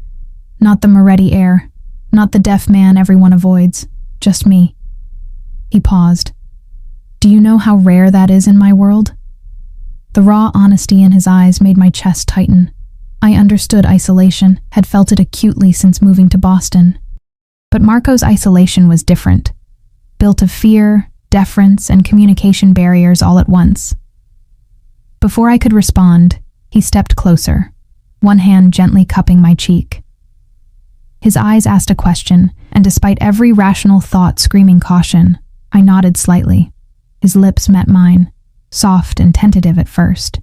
Not the Moretti heir, not the deaf man everyone avoids, just me. He paused. Do you know how rare that is in my world? The raw honesty in his eyes made my chest tighten. I understood isolation, had felt it acutely since moving to Boston. But Marco's isolation was different, built of fear, deference, and communication barriers all at once. Before I could respond, he stepped closer, one hand gently cupping my cheek. His eyes asked a question, and despite every rational thought screaming caution, I nodded slightly. His lips met mine, soft and tentative at first,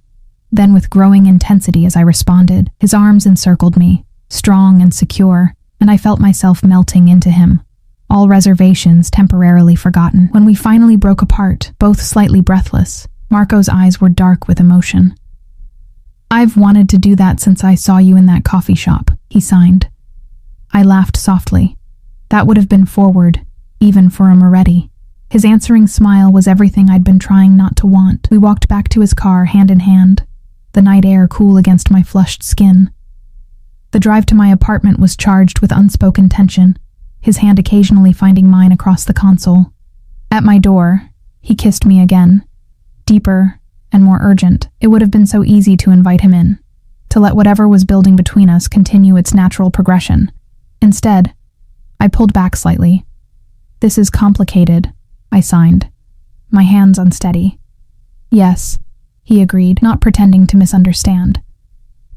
then with growing intensity as I responded. His arms encircled me, strong and secure, and I felt myself melting into him, all reservations temporarily forgotten. When we finally broke apart, both slightly breathless, Marco's eyes were dark with emotion. "I've wanted to do that since I saw you in that coffee shop," he signed. I laughed softly. That would have been forward, even for a Moretti. His answering smile was everything I'd been trying not to want. We walked back to his car hand in hand, the night air cool against my flushed skin. The drive to my apartment was charged with unspoken tension, his hand occasionally finding mine across the console. At my door, he kissed me again, deeper and more urgent. It would have been so easy to invite him in, to let whatever was building between us continue its natural progression. Instead, I pulled back slightly. "This is complicated," I signed, my hands unsteady. "Yes," he agreed, not pretending to misunderstand.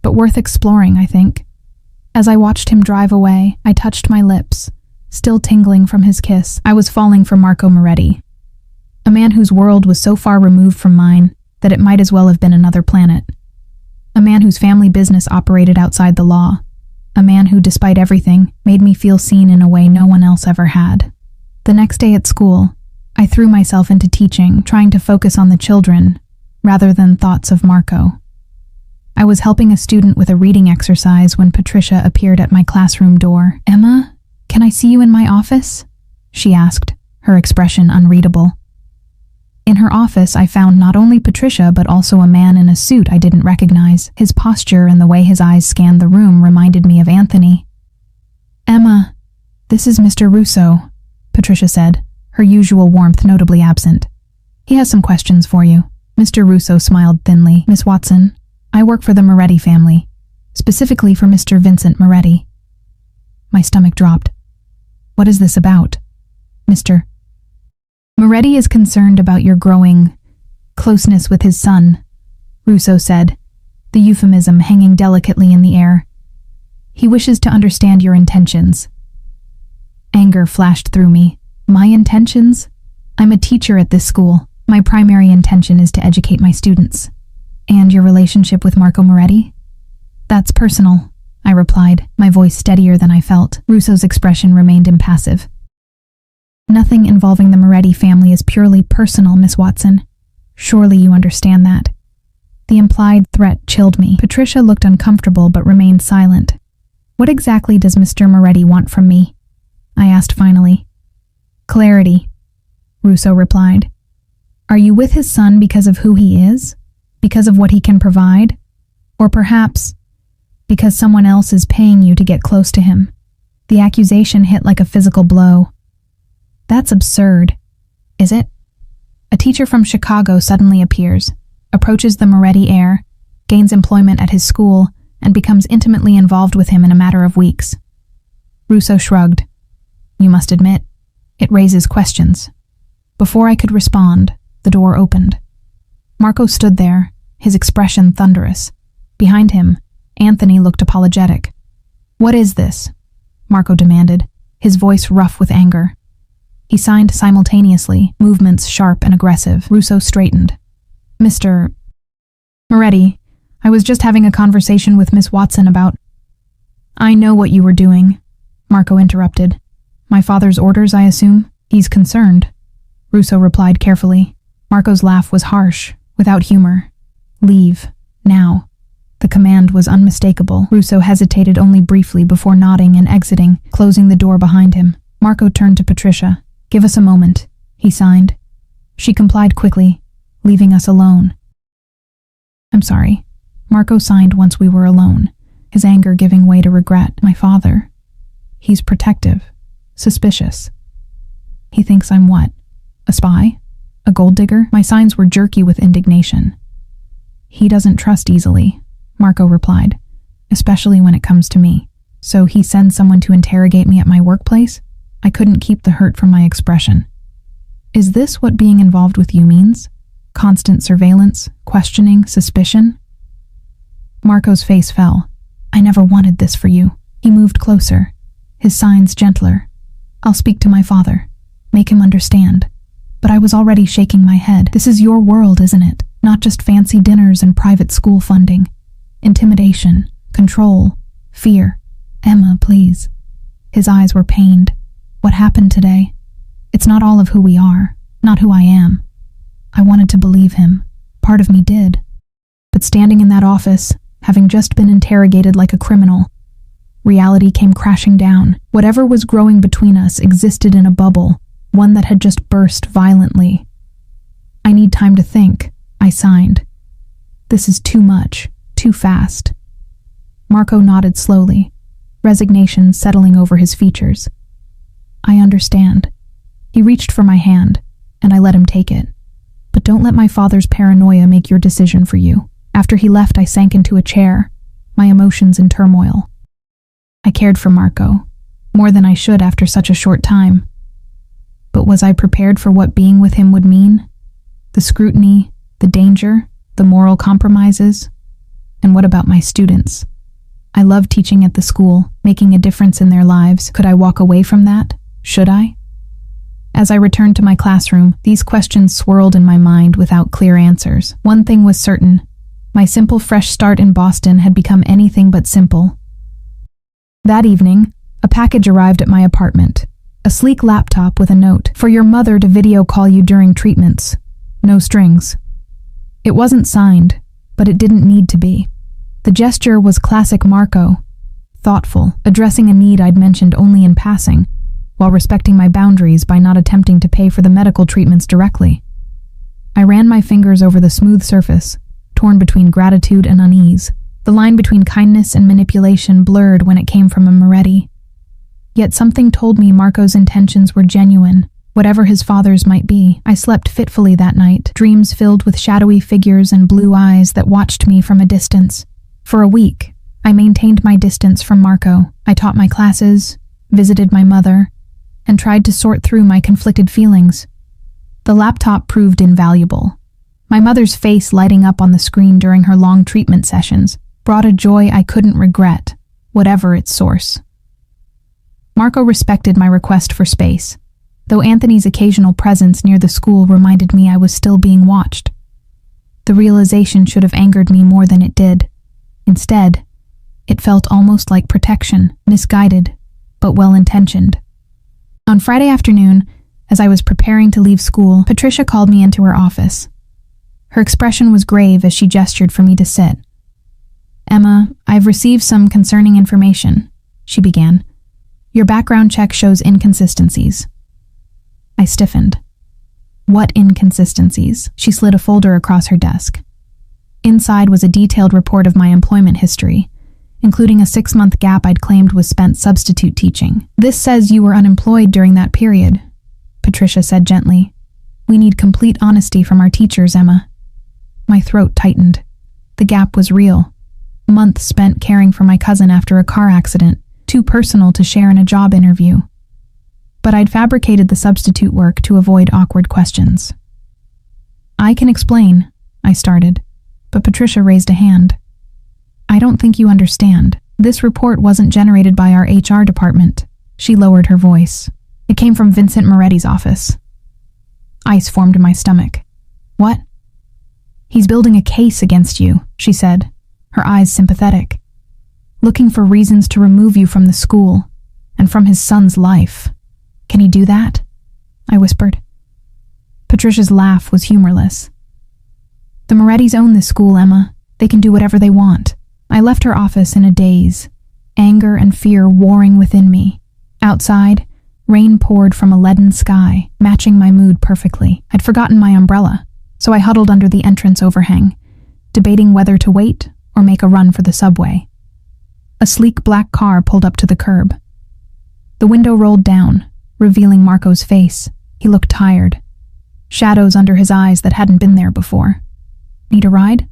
"But worth exploring, I think." As I watched him drive away, I touched my lips, still tingling from his kiss. I was falling for Marco Moretti, a man whose world was so far removed from mine that it might as well have been another planet. A man whose family business operated outside the law. A man who, despite everything, made me feel seen in a way no one else ever had. The next day at school, I threw myself into teaching, trying to focus on the children, rather than thoughts of Marco. I was helping a student with a reading exercise when Patricia appeared at my classroom door. "Emma, can I see you in my office?" she asked, her expression unreadable. In her office, I found not only Patricia but also a man in a suit I didn't recognize. His posture and the way his eyes scanned the room reminded me of Anthony. "Emma, this is Mr. Russo," Patricia said, her usual warmth notably absent. "He has some questions for you." Mr. Russo smiled thinly. "Miss Watson, I work for the Moretti family, specifically for Mr. Vincent Moretti." My stomach dropped. "What is this about?" "Mr. Moretti is concerned about your growing closeness with his son," Russo said, the euphemism hanging delicately in the air. "He wishes to understand your intentions." Anger flashed through me. My intentions? I'm a teacher at this school. My primary intention is to educate my students. "And your relationship with Marco Moretti?" "That's personal," I replied, my voice steadier than I felt. Russo's expression remained impassive. "Nothing involving the Moretti family is purely personal, Miss Watson. Surely you understand that." The implied threat chilled me. Patricia looked uncomfortable but remained silent. "What exactly does Mr. Moretti want from me?" I asked finally. "Clarity," Russo replied. "Are you with his son because of who he is? Because of what he can provide? Or perhaps because someone else is paying you to get close to him?" The accusation hit like a physical blow. "That's absurd." "Is it?" A teacher from Chicago suddenly appears, approaches the Moretti heir, gains employment at his school, and becomes intimately involved with him in a matter of weeks. Russo shrugged. "You must admit, it raises questions." Before I could respond, the door opened. Marco stood there, his expression thunderous. Behind him, Anthony looked apologetic. "What is this?" Marco demanded, his voice rough with anger. He signed simultaneously, movements sharp and aggressive. Russo straightened. "Mr. Moretti, I was just having a conversation with Miss Watson about—" "I know what you were doing," Marco interrupted. "My father's orders, I assume? He's concerned," Russo replied carefully. Marco's laugh was harsh, without humor. "Leave. Now." The command was unmistakable. Russo hesitated only briefly before nodding and exiting, closing the door behind him. Marco turned to Patricia. "Give us a moment," he signed. She complied quickly, leaving us alone. "I'm sorry." Marco signed once we were alone, his anger giving way to regret. "My father. He's protective, suspicious. He thinks I'm what? A spy? A gold digger?" My signs were jerky with indignation. "He doesn't trust easily," Marco replied, "especially when it comes to me. So he sends someone to interrogate me at my workplace?" I couldn't keep the hurt from my expression. "Is this what being involved with you means? Constant surveillance, questioning, suspicion?" Marco's face fell. "I never wanted this for you." He moved closer, his signs gentler. "I'll speak to my father. Make him understand." But I was already shaking my head. "This is your world, isn't it? Not just fancy dinners and private school funding. Intimidation, control, fear. Emma, please." His eyes were pained. What happened today? It's not all of who we are, not who I am. I wanted to believe him. Part of me did. But standing in that office, having just been interrogated like a criminal, reality came crashing down. Whatever was growing between us existed in a bubble, one that had just burst violently. I need time to think, I signed. This is too much, too fast. Marco nodded slowly, resignation settling over his features. I understand. He reached for my hand, and I let him take it. But don't let my father's paranoia make your decision for you. After he left, I sank into a chair, my emotions in turmoil. I cared for Marco, more than I should after such a short time. But was I prepared for what being with him would mean? The scrutiny, the danger, the moral compromises? And what about my students? I loved teaching at the school, making a difference in their lives. Could I walk away from that? Should I? As I returned to my classroom, these questions swirled in my mind without clear answers. One thing was certain. My simple fresh start in Boston had become anything but simple. That evening, a package arrived at my apartment. A sleek laptop with a note, "For your mother to video call you during treatments. No strings." It wasn't signed, but it didn't need to be. The gesture was classic Marco, thoughtful, addressing a need I'd mentioned only in passing, while respecting my boundaries by not attempting to pay for the medical treatments directly. I ran my fingers over the smooth surface, torn between gratitude and unease. The line between kindness and manipulation blurred when it came from a Moretti. Yet something told me Marco's intentions were genuine, whatever his father's might be. I slept fitfully that night, dreams filled with shadowy figures and blue eyes that watched me from a distance. For a week, I maintained my distance from Marco. I taught my classes, visited my mother, and tried to sort through my conflicted feelings. The laptop proved invaluable. My mother's face lighting up on the screen during her long treatment sessions brought a joy I couldn't regret, whatever its source. Marco respected my request for space, though Anthony's occasional presence near the school reminded me I was still being watched. The realization should have angered me more than it did. Instead, it felt almost like protection, misguided, but well-intentioned. On Friday afternoon, as I was preparing to leave school, Patricia called me into her office. Her expression was grave as she gestured for me to sit. "Emma, I've received some concerning information," she began. "Your background check shows inconsistencies." I stiffened. What inconsistencies? She slid a folder across her desk. Inside was a detailed report of my employment history, including a 6-month gap I'd claimed was spent substitute teaching. "This says you were unemployed during that period," Patricia said gently. "We need complete honesty from our teachers, Emma." My throat tightened. The gap was real. Months spent caring for my cousin after a car accident, too personal to share in a job interview. But I'd fabricated the substitute work to avoid awkward questions. "I can explain," I started, but Patricia raised a hand. "I don't think you understand. This report wasn't generated by our HR department." She lowered her voice. "It came from Vincent Moretti's office." Ice formed in my stomach. "What?" "He's building a case against you," she said, her eyes sympathetic. "Looking for reasons to remove you from the school and from his son's life. Can he do that?" I whispered. Patricia's laugh was humorless. "The Morettis own this school, Emma. They can do whatever they want." I left her office in a daze, anger and fear warring within me. Outside, rain poured from a leaden sky, matching my mood perfectly. I'd forgotten my umbrella, so I huddled under the entrance overhang, debating whether to wait or make a run for the subway. A sleek black car pulled up to the curb. The window rolled down, revealing Marco's face. He looked tired, shadows under his eyes that hadn't been there before. "Need a ride?"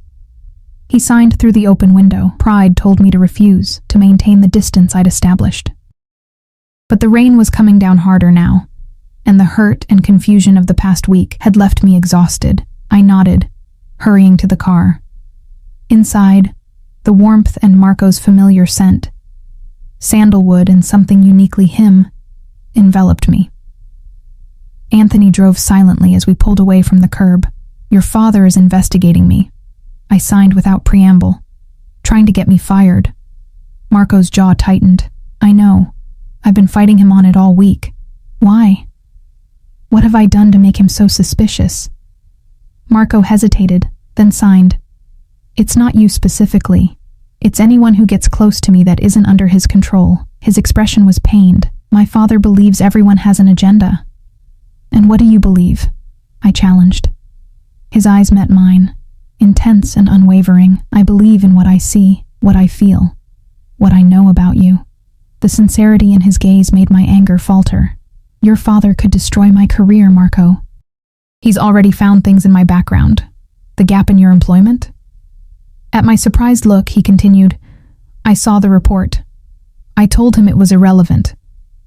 He signed through the open window. Pride told me to refuse, to maintain the distance I'd established. But the rain was coming down harder now, and the hurt and confusion of the past week had left me exhausted. I nodded, hurrying to the car. Inside, the warmth and Marco's familiar scent, sandalwood and something uniquely him, enveloped me. Anthony drove silently as we pulled away from the curb. "Your father is investigating me," I signed without preamble, "trying to get me fired." Marco's jaw tightened. "I know. I've been fighting him on it all week." Why? What have I done to make him so suspicious? Marco hesitated, then signed. It's not you specifically. It's anyone who gets close to me that isn't under his control. His expression was pained. My father believes everyone has an agenda. And what do you believe? I challenged. His eyes met mine, intense and unwavering. I believe in what I see, what I feel, what I know about you. The sincerity in his gaze made my anger falter. Your father could destroy my career, Marco. He's already found things in my background. The gap in your employment? At my surprised look, he continued, I saw the report. I told him it was irrelevant.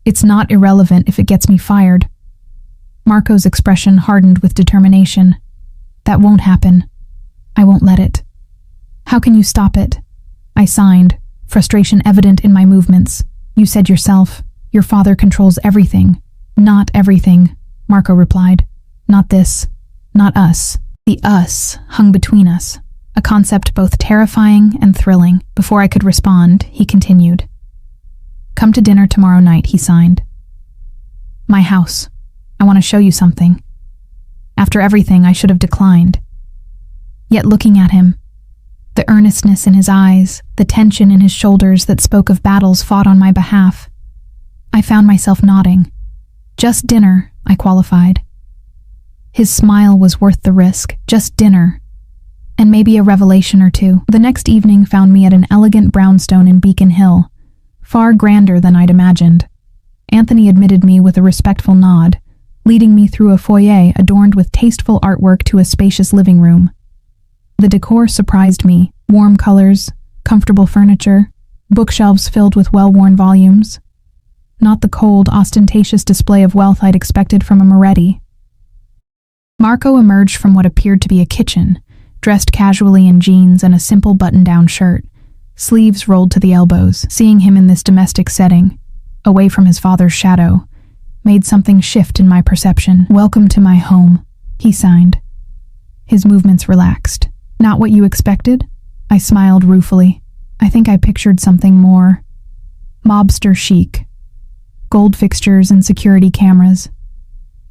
It's not irrelevant if it gets me fired. Marco's expression hardened with determination. That won't happen. I won't let it. How can you stop it? I signed, frustration evident in my movements. You said yourself, your father controls everything. Not everything, Marco replied. Not this. Not us. The us hung between us, a concept both terrifying and thrilling. Before I could respond, he continued. Come to dinner tomorrow night, he signed. My house. I want to show you something. After everything, I should have declined. Yet looking at him, the earnestness in his eyes, the tension in his shoulders that spoke of battles fought on my behalf, I found myself nodding. Just dinner, I qualified. His smile was worth the risk. Just dinner. And maybe a revelation or two. The next evening found me at an elegant brownstone in Beacon Hill, far grander than I'd imagined. Anthony admitted me with a respectful nod, leading me through a foyer adorned with tasteful artwork to a spacious living room. The decor surprised me. Warm colors, comfortable furniture, bookshelves filled with well-worn volumes. Not the cold, ostentatious display of wealth I'd expected from a Moretti. Marco emerged from what appeared to be a kitchen, dressed casually in jeans and a simple button-down shirt, sleeves rolled to the elbows. Seeing him in this domestic setting, away from his father's shadow, made something shift in my perception. Welcome to my home, he signed. His movements relaxed. Not what you expected? I smiled ruefully. I think I pictured something more mobster chic. Gold fixtures and security cameras.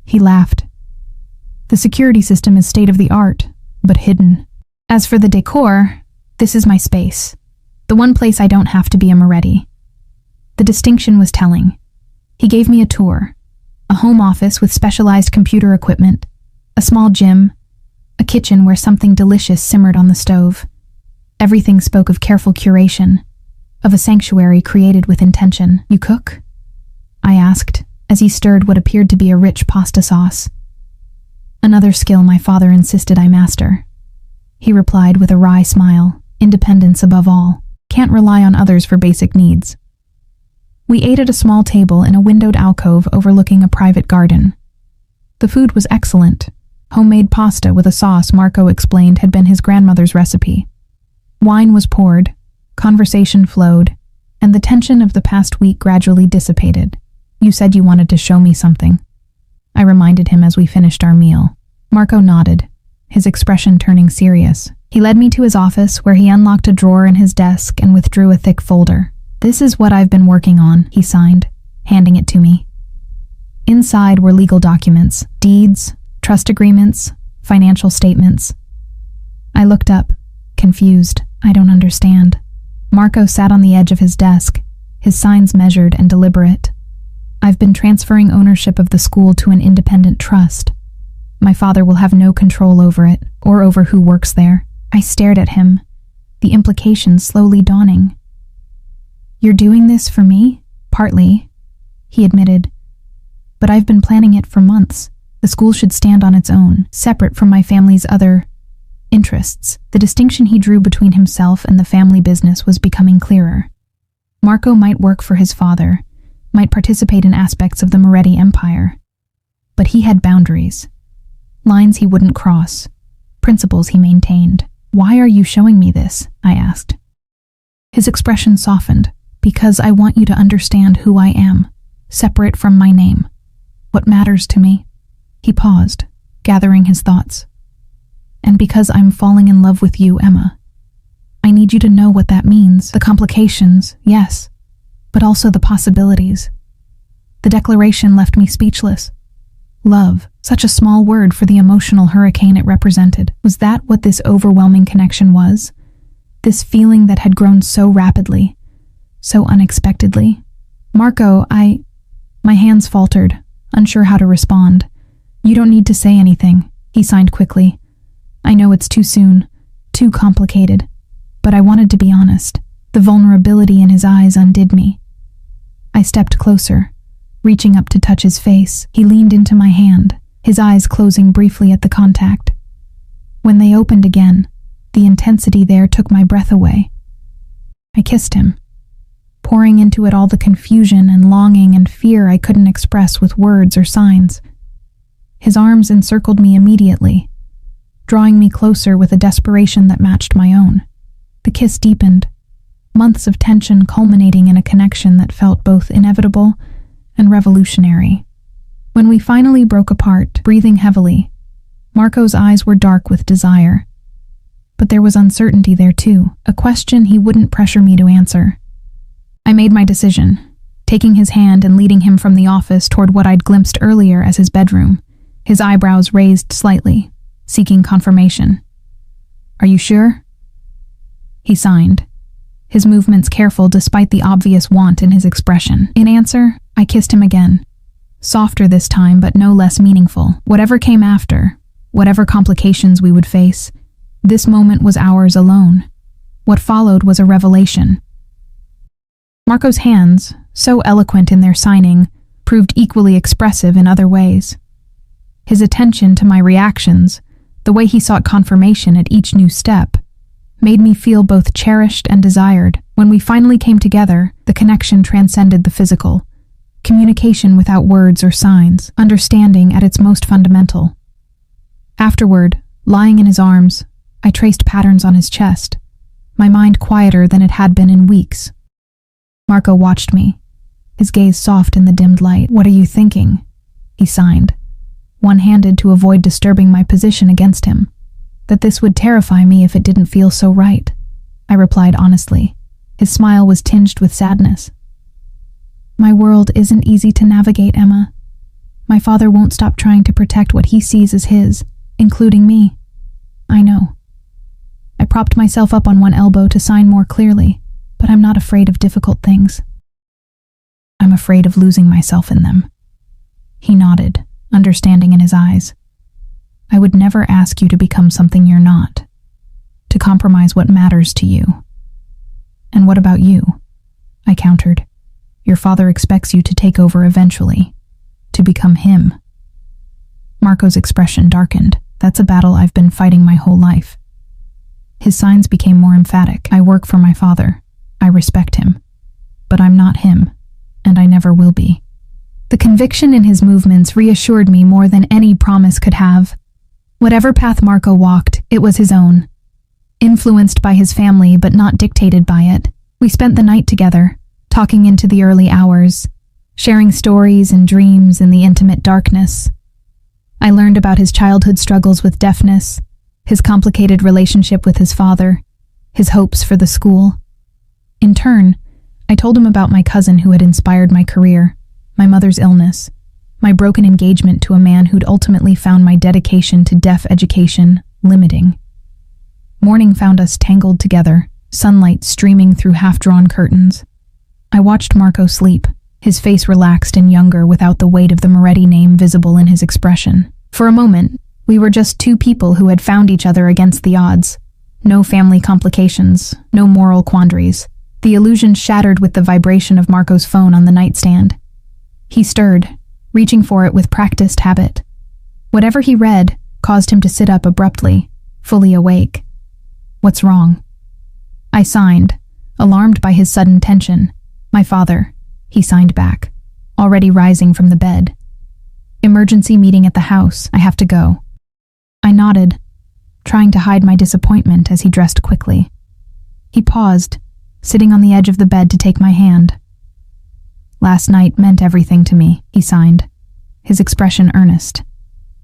He laughed. The security system is state-of-the-art, but hidden. As for the decor, this is my space. The one place I don't have to be a Moretti. The distinction was telling. He gave me a tour. A home office with specialized computer equipment, a small gym, a kitchen where something delicious simmered on the stove. Everything spoke of careful curation, of a sanctuary created with intention. You cook? I asked, as he stirred what appeared to be a rich pasta sauce. Another skill my father insisted I master. He replied with a wry smile, independence above all. Can't rely on others for basic needs. We ate at a small table in a windowed alcove overlooking a private garden. The food was excellent. Homemade pasta with a sauce Marco explained had been his grandmother's recipe. Wine was poured, conversation flowed, and the tension of the past week gradually dissipated. You said you wanted to show me something, I reminded him as we finished our meal. Marco nodded, his expression turning serious. He led me to his office, where he unlocked a drawer in his desk and withdrew a thick folder. This is what I've been working on, he signed, handing it to me. Inside were legal documents, deeds, trust agreements, financial statements. I looked up, confused. I don't understand. Marco sat on the edge of his desk, his signs measured and deliberate. I've been transferring ownership of the school to an independent trust. My father will have no control over it, or over who works there. I stared at him, the implications slowly dawning. You're doing this for me? Partly, he admitted. But I've been planning it for months. The school should stand on its own, separate from my family's other interests. The distinction he drew between himself and the family business was becoming clearer. Marco might work for his father, might participate in aspects of the Moretti empire, but he had boundaries, lines he wouldn't cross, principles he maintained. Why are you showing me this? I asked. His expression softened. Because I want you to understand who I am, separate from my name, what matters to me. He paused, gathering his thoughts. And because I'm falling in love with you, Emma. I need you to know what that means. The complications, yes, but also the possibilities. The declaration left me speechless. Love, such a small word for the emotional hurricane it represented. Was that what this overwhelming connection was? This feeling that had grown so rapidly, so unexpectedly? Marco, My hands faltered, unsure how to respond. You don't need to say anything, he signed quickly. I know it's too soon, too complicated, but I wanted to be honest. The vulnerability in his eyes undid me. I stepped closer, reaching up to touch his face. He leaned into my hand, his eyes closing briefly at the contact. When they opened again, the intensity there took my breath away. I kissed him, pouring into it all the confusion and longing and fear I couldn't express with words or signs. His arms encircled me immediately, drawing me closer with a desperation that matched my own. The kiss deepened, months of tension culminating in a connection that felt both inevitable and revolutionary. When we finally broke apart, breathing heavily, Marco's eyes were dark with desire. But there was uncertainty there too, a question he wouldn't pressure me to answer. I made my decision, taking his hand and leading him from the office toward what I'd glimpsed earlier as his bedroom, his eyebrows raised slightly, seeking confirmation. Are you sure? He signed, his movements careful despite the obvious want in his expression. In answer, I kissed him again, softer this time but no less meaningful. Whatever came after, whatever complications we would face, this moment was ours alone. What followed was a revelation. Marco's hands, so eloquent in their signing, proved equally expressive in other ways. His attention to my reactions, the way he sought confirmation at each new step, made me feel both cherished and desired. When we finally came together, the connection transcended the physical. Communication without words or signs, understanding at its most fundamental. Afterward, lying in his arms, I traced patterns on his chest, my mind quieter than it had been in weeks. Marco watched me, his gaze soft in the dimmed light. What are you thinking? He signed, one-handed to avoid disturbing my position against him. That this would terrify me if it didn't feel so right. I replied honestly. His smile was tinged with sadness. My world isn't easy to navigate, Emma. My father won't stop trying to protect what he sees as his, including me. I know. I propped myself up on one elbow to sign more clearly, but I'm not afraid of difficult things. I'm afraid of losing myself in them. He nodded, understanding in his eyes. I would never ask you to become something you're not, to compromise what matters to you. And what about you? I countered. Your father expects you to take over eventually, to become him. Marco's expression darkened. That's a battle I've been fighting my whole life. His signs became more emphatic. I work for my father. I respect him. But I'm not him, and I never will be. The conviction in his movements reassured me more than any promise could have. Whatever path Marco walked, it was his own. Influenced by his family but not dictated by it, we spent the night together, talking into the early hours, sharing stories and dreams in the intimate darkness. I learned about his childhood struggles with deafness, his complicated relationship with his father, his hopes for the school. In turn, I told him about my cousin who had inspired my career, my mother's illness, my broken engagement to a man who'd ultimately found my dedication to deaf education limiting. Morning found us tangled together, sunlight streaming through half-drawn curtains. I watched Marco sleep, his face relaxed and younger without the weight of the Moretti name visible in his expression. For a moment, we were just two people who had found each other against the odds. No family complications, no moral quandaries. The illusion shattered with the vibration of Marco's phone on the nightstand. He stirred, reaching for it with practiced habit. Whatever he read caused him to sit up abruptly, fully awake. What's wrong? I signed, alarmed by his sudden tension. My father, he signed back, already rising from the bed. Emergency meeting at the house, I have to go. I nodded, trying to hide my disappointment as he dressed quickly. He paused, sitting on the edge of the bed to take my hand. Last night meant everything to me, he signed, his expression earnest.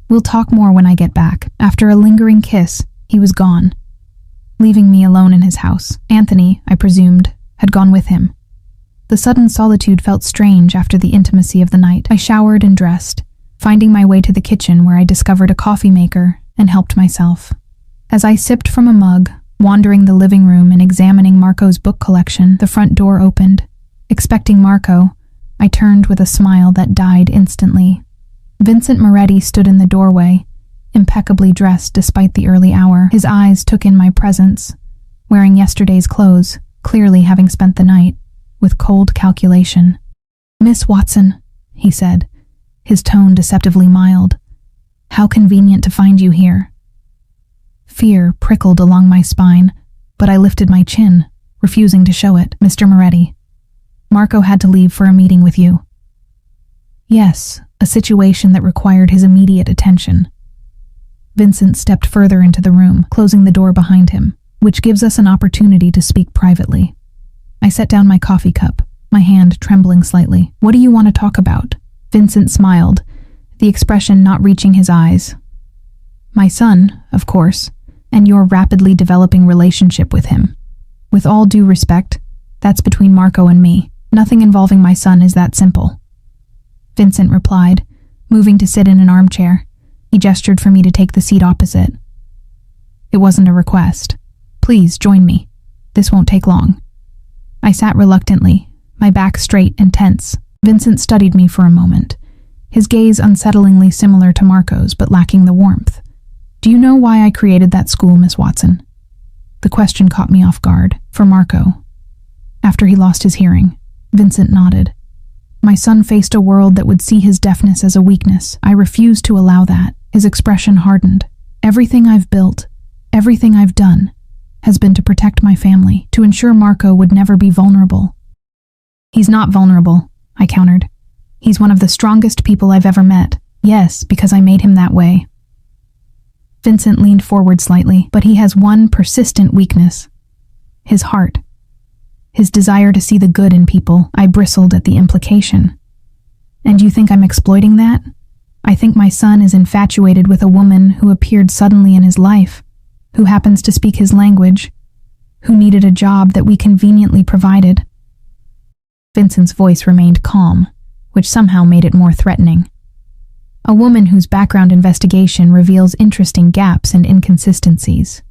We'll talk more when I get back. After a lingering kiss, he was gone, leaving me alone in his house. Anthony, I presumed, had gone with him. The sudden solitude felt strange after the intimacy of the night. I showered and dressed, finding my way to the kitchen where I discovered a coffee maker and helped myself. As I sipped from a mug, wandering the living room and examining Marco's book collection, the front door opened. Expecting Marco, I turned with a smile that died instantly. Vincent Moretti stood in the doorway, impeccably dressed despite the early hour. His eyes took in my presence, wearing yesterday's clothes, clearly having spent the night, with cold calculation. "Miss Watson," he said, his tone deceptively mild. "How convenient to find you here." Fear prickled along my spine, but I lifted my chin, refusing to show it. "Mr. Moretti, Marco had to leave for a meeting with you." "Yes, a situation that required his immediate attention." Vincent stepped further into the room, closing the door behind him, which gives us an opportunity to speak privately. I set down my coffee cup, my hand trembling slightly. "What do you want to talk about?" Vincent smiled, the expression not reaching his eyes. "My son, of course, and your rapidly developing relationship with him. With all due respect, that's between Marco and me. Nothing involving my son is that simple." Vincent replied, moving to sit in an armchair. He gestured for me to take the seat opposite. "It wasn't a request. Please join me. This won't take long." I sat reluctantly, my back straight and tense. Vincent studied me for a moment, his gaze unsettlingly similar to Marco's but lacking the warmth. "Do you know why I created that school, Miss Watson?" The question caught me off guard. "For Marco. After he lost his hearing." Vincent nodded. "My son faced a world that would see his deafness as a weakness. I refused to allow that." His expression hardened. "Everything I've built, everything I've done, has been to protect my family, to ensure Marco would never be vulnerable." "He's not vulnerable," I countered. "He's one of the strongest people I've ever met. Yes, because I made him that way." Vincent leaned forward slightly, "But he has one persistent weakness. His heart. His desire to see the good in people." I bristled at the implication. "And you think I'm exploiting that? I think my son is infatuated with a woman who appeared suddenly in his life, who happens to speak his language, who needed a job that we conveniently provided." Vincent's voice remained calm, which somehow made it more threatening. "A woman whose background investigation reveals interesting gaps and inconsistencies."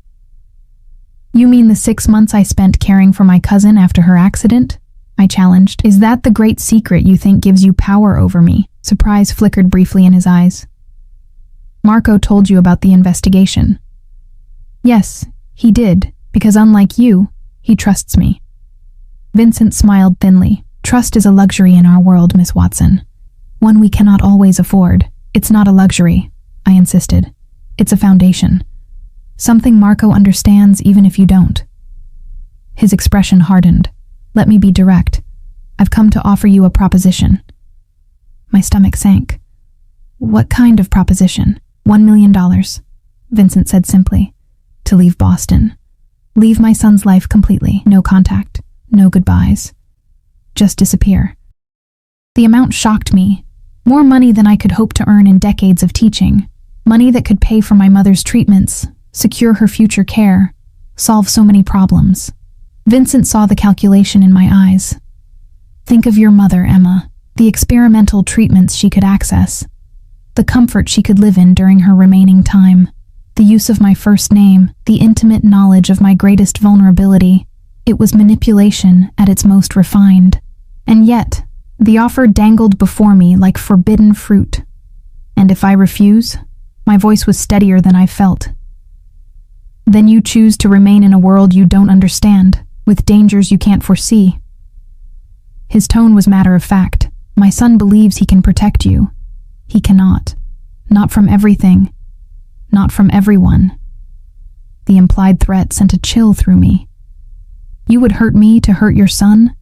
"You mean the 6 months I spent caring for my cousin after her accident?" I challenged. "Is that the great secret you think gives you power over me?" Surprise flickered briefly in his eyes. "Marco told you about the investigation." "Yes, he did, because unlike you, he trusts me." Vincent smiled thinly. "Trust is a luxury in our world, Miss Watson. One we cannot always afford." "It's not a luxury," I insisted. "It's a foundation. Something Marco understands even if you don't." His expression hardened. "Let me be direct. I've come to offer you a proposition." My stomach sank. "What kind of proposition?" $1 million, Vincent said simply. "To leave Boston. Leave my son's life completely. No contact. No goodbyes. Just disappear." The amount shocked me. More money than I could hope to earn in decades of teaching. Money that could pay for my mother's treatments, secure her future care, solve so many problems. Vincent saw the calculation in my eyes. "Think of your mother, Emma. The experimental treatments she could access. The comfort she could live in during her remaining time. The use of my first name, the intimate knowledge of my greatest vulnerability. It was manipulation at its most refined. And yet, the offer dangled before me like forbidden fruit. And if I refuse?" My voice was steadier than I felt. "Then you choose to remain in a world you don't understand, with dangers you can't foresee." His tone was matter of fact. "My son believes he can protect you. He cannot. Not from everything. Not from everyone." The implied threat sent a chill through me. "You would hurt me to hurt your son?"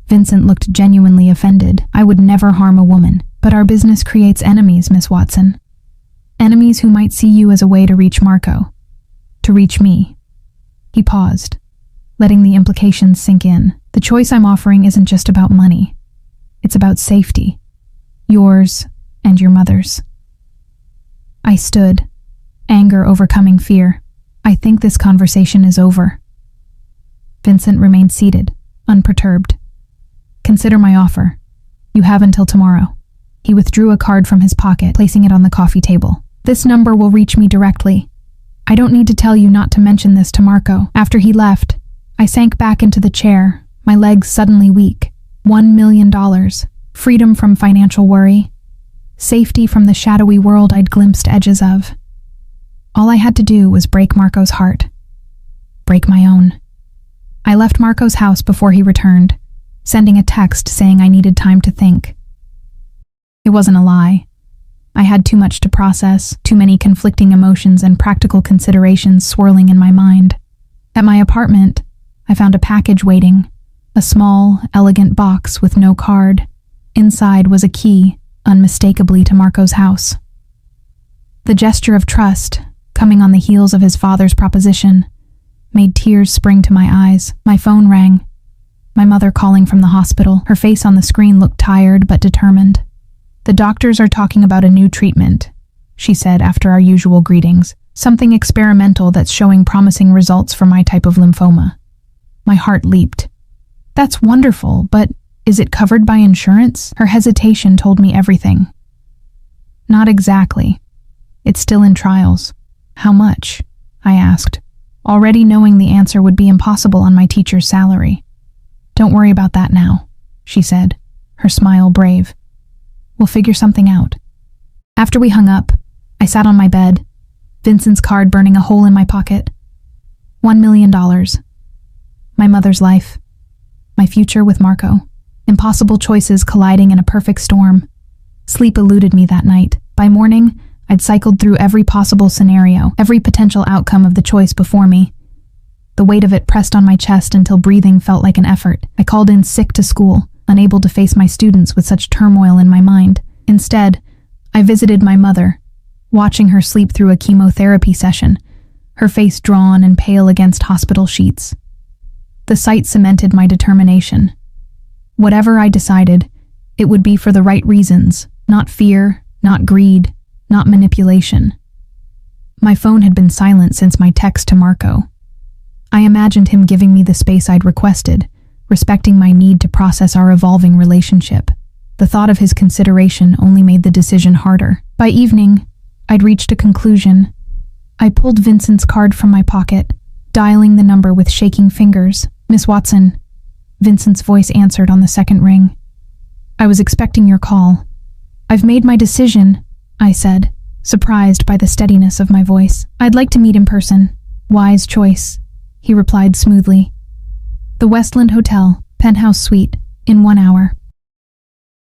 Vincent looked genuinely offended. "I would never harm a woman, but our business creates enemies, Miss Watson. Enemies who might see you as a way to reach Marco. To reach me." He paused, letting the implications sink in. "The choice I'm offering isn't just about money. It's about safety. Yours and your mother's." I stood, anger overcoming fear. "I think this conversation is over." Vincent remained seated, unperturbed. Consider my offer. You have until tomorrow." He withdrew a card from his pocket, placing it on the coffee table. "This number will reach me directly. I don't need to tell you not to mention this to Marco." After he left, I sank back into the chair, my legs suddenly weak. $1 million. Freedom from financial worry. Safety from the shadowy world I'd glimpsed edges of. All I had to do was break Marco's heart. Break my own. I left Marco's house before he returned, sending a text saying I needed time to think. It wasn't a lie. I had too much to process, too many conflicting emotions and practical considerations swirling in my mind. At my apartment, I found a package waiting, a small, elegant box with no card. Inside was a key, unmistakably to Marco's house. The gesture of trust, coming on the heels of his father's proposition, made tears spring to my eyes. My phone rang. My mother calling from the hospital. Her face on the screen looked tired but determined. "The doctors are talking about a new treatment," she said after our usual greetings. "Something experimental that's showing promising results for my type of lymphoma." My heart leaped. "That's wonderful, but is it covered by insurance?" Her hesitation told me everything. "Not exactly. It's still in trials." "How much?" I asked, already knowing the answer would be impossible on my teacher's salary. "Don't worry about that now," she said, her smile brave. "We'll figure something out." After we hung up, I sat on my bed, Vincent's card burning a hole in my pocket. $1 million. My mother's life. My future with Marco. Impossible choices colliding in a perfect storm. Sleep eluded me that night. By morning, I'd cycled through every possible scenario, every potential outcome of the choice before me. The weight of it pressed on my chest until breathing felt like an effort. I called in sick to school, unable to face my students with such turmoil in my mind. Instead, I visited my mother, watching her sleep through a chemotherapy session, her face drawn and pale against hospital sheets. The sight cemented my determination. Whatever I decided, it would be for the right reasons, not fear, not greed, not manipulation. My phone had been silent since my text to Marco. I imagined him giving me the space I'd requested, respecting my need to process our evolving relationship. The thought of his consideration only made the decision harder. By evening, I'd reached a conclusion. I pulled Vincent's card from my pocket, dialing the number with shaking fingers. "Miss Watson," Vincent's voice answered on the second ring. "I was expecting your call." "I've made my decision," I said, surprised by the steadiness of my voice. "I'd like to meet in person." "Wise choice," he replied smoothly. "The Westland Hotel, penthouse suite, in 1 hour."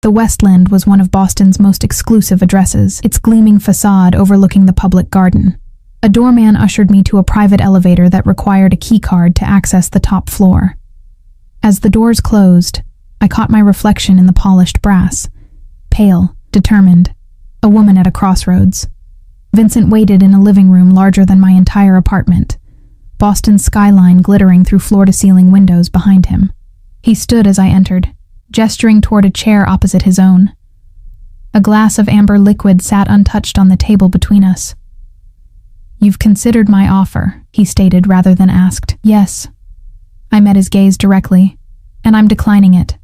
The Westland was one of Boston's most exclusive addresses, its gleaming facade overlooking the public garden. A doorman ushered me to a private elevator that required a keycard to access the top floor. As the doors closed, I caught my reflection in the polished brass. Pale, determined, a woman at a crossroads. Vincent waited in a living room larger than my entire apartment, Boston's skyline glittering through floor-to-ceiling windows behind him. He stood as I entered, gesturing toward a chair opposite his own. A glass of amber liquid sat untouched on the table between us. "You've considered my offer," he stated rather than asked. "Yes." I met his gaze directly, and I'm declining it.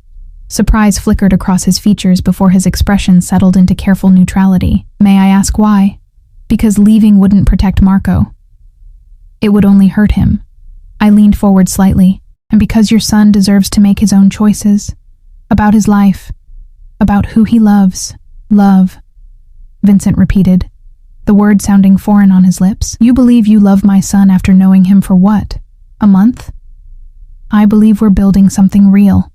Surprise flickered across his features before his expression settled into careful neutrality. "May I ask why?" "Because leaving wouldn't protect Marco. It would only hurt him." I leaned forward slightly. "And because your son deserves to make his own choices. About his life. About who he loves." "Love," Vincent repeated, the word sounding foreign on his lips. "You believe you love my son after knowing him for what? A month?" "I believe we're building something real,"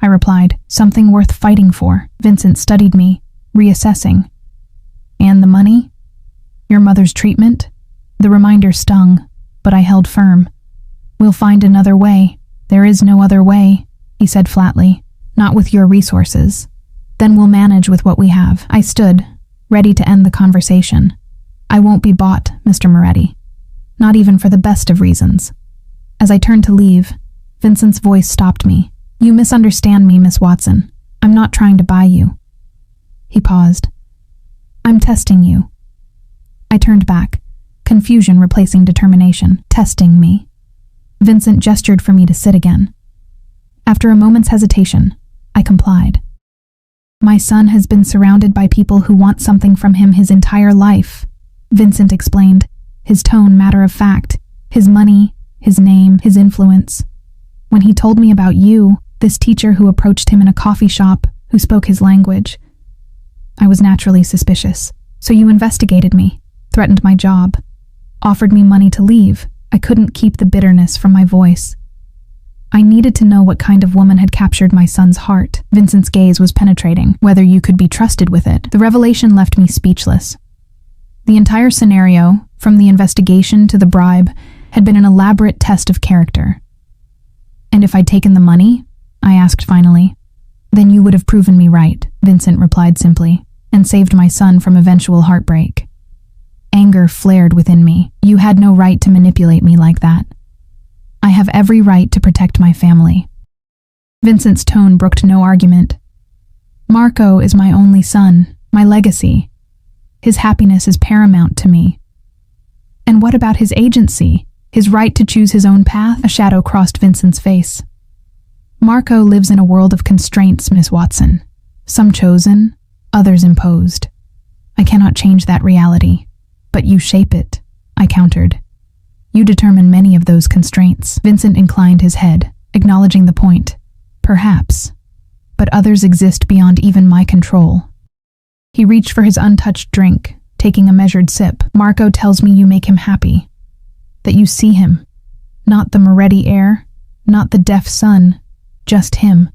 I replied. "Something worth fighting for." Vincent studied me, reassessing. "And the money? Your mother's treatment?" The reminder stung, but I held firm. "We'll find another way." "There is no other way," he said flatly. "Not with your resources. Then we'll manage with what we have." I stood, ready to end the conversation. "I won't be bought, Mr. Moretti. Not even for the best of reasons." As I turned to leave, Vincent's voice stopped me. "You misunderstand me, Miss Watson. I'm not trying to buy you." He paused. "I'm testing you." I turned back, confusion replacing determination. "Testing me?" Vincent gestured for me to sit again. After a moment's hesitation, I complied. My son has been surrounded by people who want something from him his entire life, Vincent explained, his tone matter of fact, his money, his name, his influence. When he told me about you, this teacher who approached him in a coffee shop, who spoke his language, I was naturally suspicious. So you investigated me, threatened my job, offered me money to leave. I couldn't keep the bitterness from my voice. I needed to know what kind of woman had captured my son's heart. Vincent's gaze was penetrating, whether you could be trusted with it. The revelation left me speechless. The entire scenario, from the investigation to the bribe, had been an elaborate test of character. And if I'd taken the money? I asked finally. Then you would have proven me right, Vincent replied simply, and saved my son from eventual heartbreak. Anger flared within me. You had no right to manipulate me like that. I have every right to protect my family. Vincent's tone brooked no argument. Marco is my only son, my legacy. His happiness is paramount to me. And what about his agency, his right to choose his own path? A shadow crossed Vincent's face. Marco lives in a world of constraints, Miss Watson. Some chosen, others imposed. I cannot change that reality, but you shape it, I countered. You determine many of those constraints. Vincent inclined his head, acknowledging the point. Perhaps, but others exist beyond even my control. He reached for his untouched drink, taking a measured sip. Marco tells me you make him happy, that you see him, not the Moretti heir, not the deaf son, just him.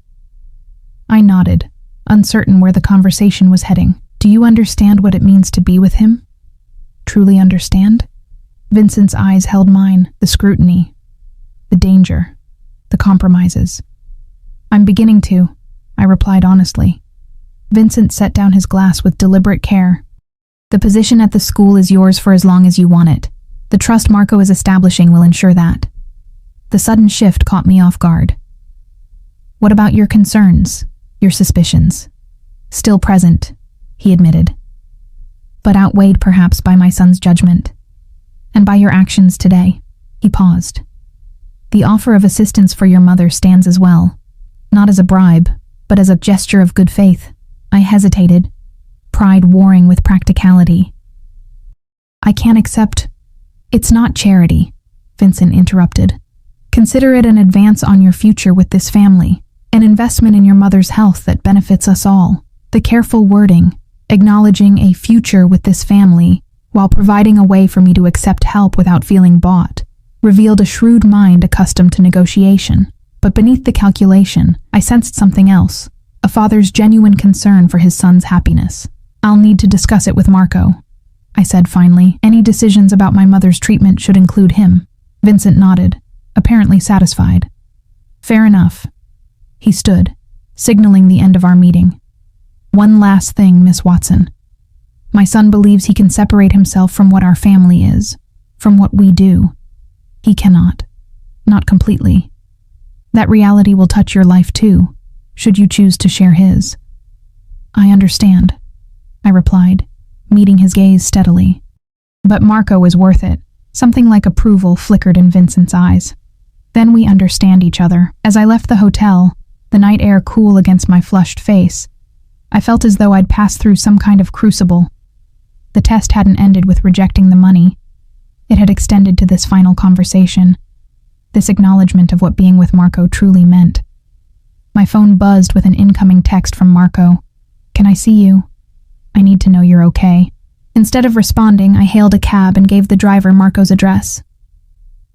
I nodded, uncertain where the conversation was heading. Do you understand what it means to be with him? Truly understand? Vincent's eyes held mine, the scrutiny, the danger, the compromises. I'm beginning to, I replied honestly. Vincent set down his glass with deliberate care. The position at the school is yours for as long as you want it. The trust Marco is establishing will ensure that. The sudden shift caught me off guard. What about your concerns, your suspicions? Still present, he admitted, but outweighed perhaps by my son's judgment. And by your actions today. He paused. The offer of assistance for your mother stands as well, not as a bribe, but as a gesture of good faith. I hesitated, pride warring with practicality. I can't accept. It's not charity, Vincent interrupted. Consider it an advance on your future with this family, an investment in your mother's health that benefits us all. The careful wording, acknowledging a future with this family, while providing a way for me to accept help without feeling bought, revealed a shrewd mind accustomed to negotiation. But beneath the calculation, I sensed something else, a father's genuine concern for his son's happiness. I'll need to discuss it with Marco, I said finally. Any decisions about my mother's treatment should include him. Vincent nodded, apparently satisfied. Fair enough. He stood, signaling the end of our meeting. One last thing, Miss Watson. My son believes he can separate himself from what our family is, from what we do. He cannot. Not completely. That reality will touch your life too, should you choose to share his. I understand, I replied, meeting his gaze steadily. But Marco is worth it. Something like approval flickered in Vincent's eyes. Then we understand each other. As I left the hotel, the night air cool against my flushed face, I felt as though I'd passed through some kind of crucible. The test hadn't ended with rejecting the money. It had extended to this final conversation, this acknowledgement of what being with Marco truly meant. My phone buzzed with an incoming text from Marco. Can I see you? I need to know you're okay. Instead of responding, I hailed a cab and gave the driver Marco's address.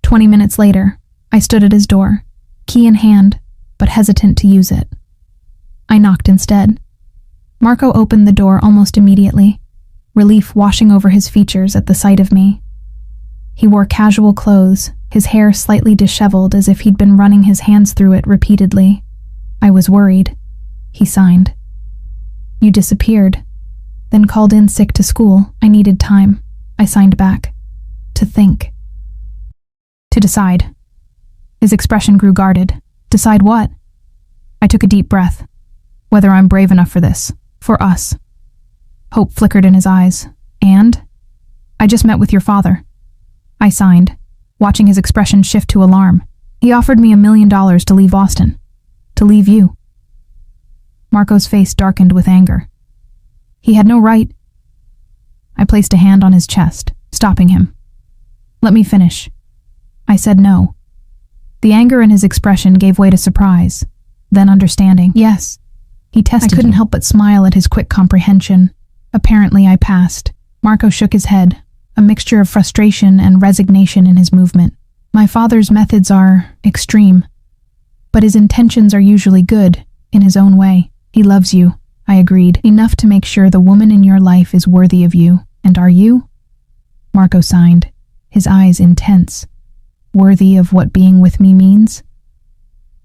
20 minutes later, I stood at his door, key in hand, but hesitant to use it. I knocked instead. Marco opened the door almost immediately, relief washing over his features at the sight of me. He wore casual clothes, his hair slightly disheveled as if he'd been running his hands through it repeatedly. I was worried. He signed. You disappeared, then called in sick to school. I needed time. I signed back. To think. To decide. His expression grew guarded. Decide what? I took a deep breath. Whether I'm brave enough for this. For us. Hope flickered in his eyes. And? I just met with your father. I signed, watching his expression shift to alarm. He offered me $1 million to leave Austin. To leave you. Marco's face darkened with anger. He had no right. I placed a hand on his chest, stopping him. Let me finish. I said no. The anger in his expression gave way to surprise, then understanding. Yes. He tested I couldn't help but smile at his quick comprehension. Apparently I passed. Marco shook his head, a mixture of frustration and resignation in his movement. My father's methods are extreme, but his intentions are usually good, in his own way. He loves you, I agreed, enough to make sure the woman in your life is worthy of you. And are you? Marco signed, his eyes intense. Worthy of what being with me means?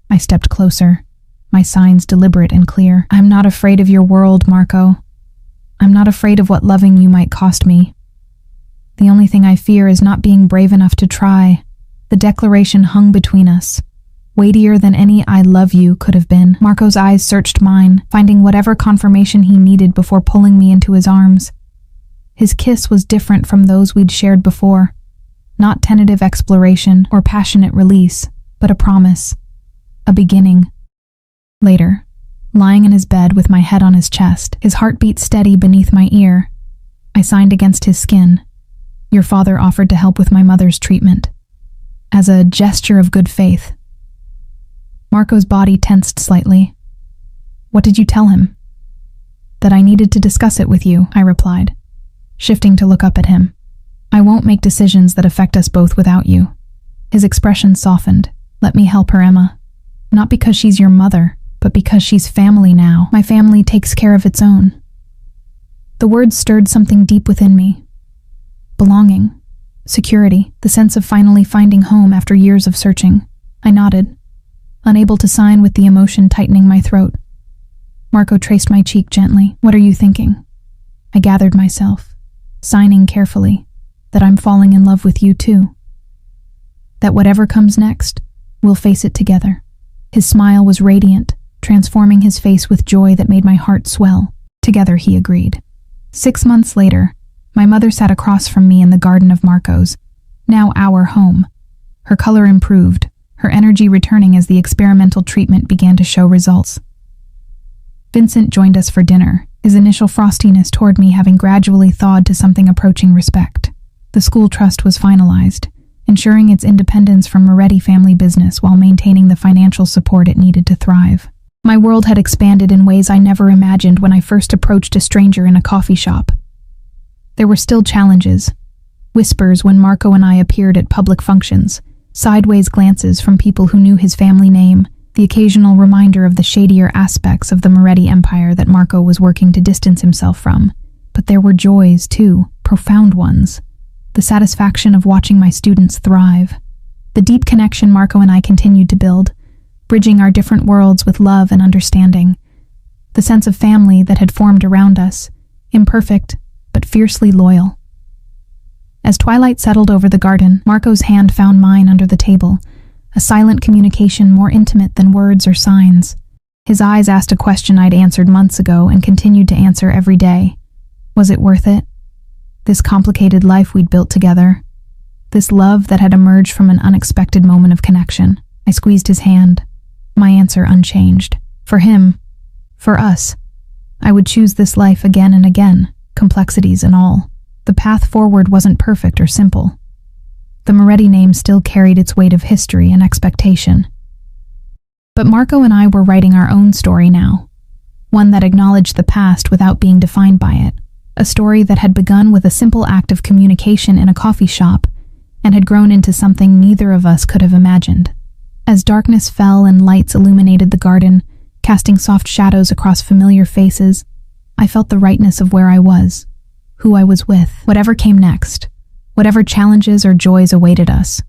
I stepped closer, my signs deliberate and clear. I'm not afraid of your world, Marco. I'm not afraid of what loving you might cost me. The only thing I fear is not being brave enough to try. The declaration hung between us, weightier than any I love you could have been. Marco's eyes searched mine, finding whatever confirmation he needed before pulling me into his arms. His kiss was different from those we'd shared before. Not tentative exploration or passionate release, but a promise. A beginning. Later, lying in his bed with my head on his chest, his heartbeat steady beneath my ear, I signed against his skin. Your father offered to help with my mother's treatment. As a gesture of good faith. Marco's body tensed slightly. What did you tell him? That I needed to discuss it with you, I replied, shifting to look up at him. I won't make decisions that affect us both without you. His expression softened. Let me help her, Emma. Not because she's your mother, but because she's family now. My family takes care of its own. The words stirred something deep within me. Belonging. Security, the sense of finally finding home after years of searching. I nodded, unable to sign with the emotion tightening my throat. Marco traced my cheek gently. What are you thinking? I gathered myself, signing carefully, that I'm falling in love with you too. That whatever comes next, we'll face it together. His smile was radiant, transforming his face with joy that made my heart swell. Together, he agreed. 6 months later, my mother sat across from me in the garden of Marco's, now our home. Her color improved, her energy returning as the experimental treatment began to show results. Vincent joined us for dinner, his initial frostiness toward me having gradually thawed to something approaching respect. The school trust was finalized, ensuring its independence from Moretti family business while maintaining the financial support it needed to thrive. My world had expanded in ways I never imagined when I first approached a stranger in a coffee shop. There were still challenges. Whispers when Marco and I appeared at public functions, sideways glances from people who knew his family name, the occasional reminder of the shadier aspects of the Moretti empire that Marco was working to distance himself from. But there were joys, too, profound ones. The satisfaction of watching my students thrive. The deep connection Marco and I continued to build, bridging our different worlds with love and understanding. The sense of family that had formed around us, imperfect, but fiercely loyal. As twilight settled over the garden, Marco's hand found mine under the table, a silent communication more intimate than words or signs. His eyes asked a question I'd answered months ago and continued to answer every day. Was it worth it? This complicated life we'd built together. This love that had emerged from an unexpected moment of connection. I squeezed his hand, my answer unchanged. For him, for us, I would choose this life again and again, complexities and all. The path forward wasn't perfect or simple. The Moretti name still carried its weight of history and expectation. But Marco and I were writing our own story now, one that acknowledged the past without being defined by it, a story that had begun with a simple act of communication in a coffee shop and had grown into something neither of us could have imagined. As darkness fell and lights illuminated the garden, casting soft shadows across familiar faces, I felt the rightness of where I was, who I was with. Whatever came next, whatever challenges or joys awaited us,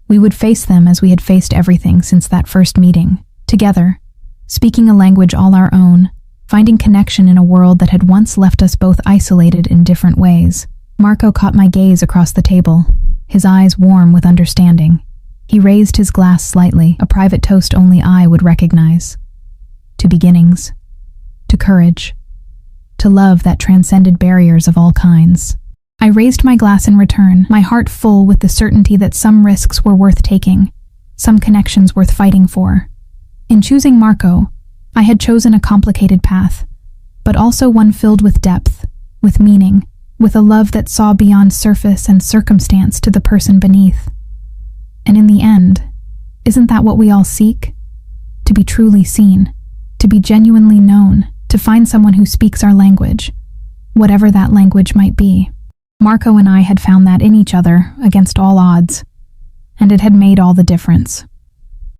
we would face them as we had faced everything since that first meeting, together, speaking a language all our own, finding connection in a world that had once left us both isolated in different ways. Marco caught my gaze across the table, his eyes warm with understanding. He raised his glass slightly, a private toast only I would recognize. To beginnings, to courage, to love that transcended barriers of all kinds. I raised my glass in return, my heart full with the certainty that some risks were worth taking, some connections worth fighting for. In choosing Marco, I had chosen a complicated path, but also one filled with depth, with meaning, with a love that saw beyond surface and circumstance to the person beneath. And in the end, isn't that what we all seek? To be truly seen, to be genuinely known, to find someone who speaks our language, whatever that language might be. Marco and I had found that in each other, against all odds, and it had made all the difference.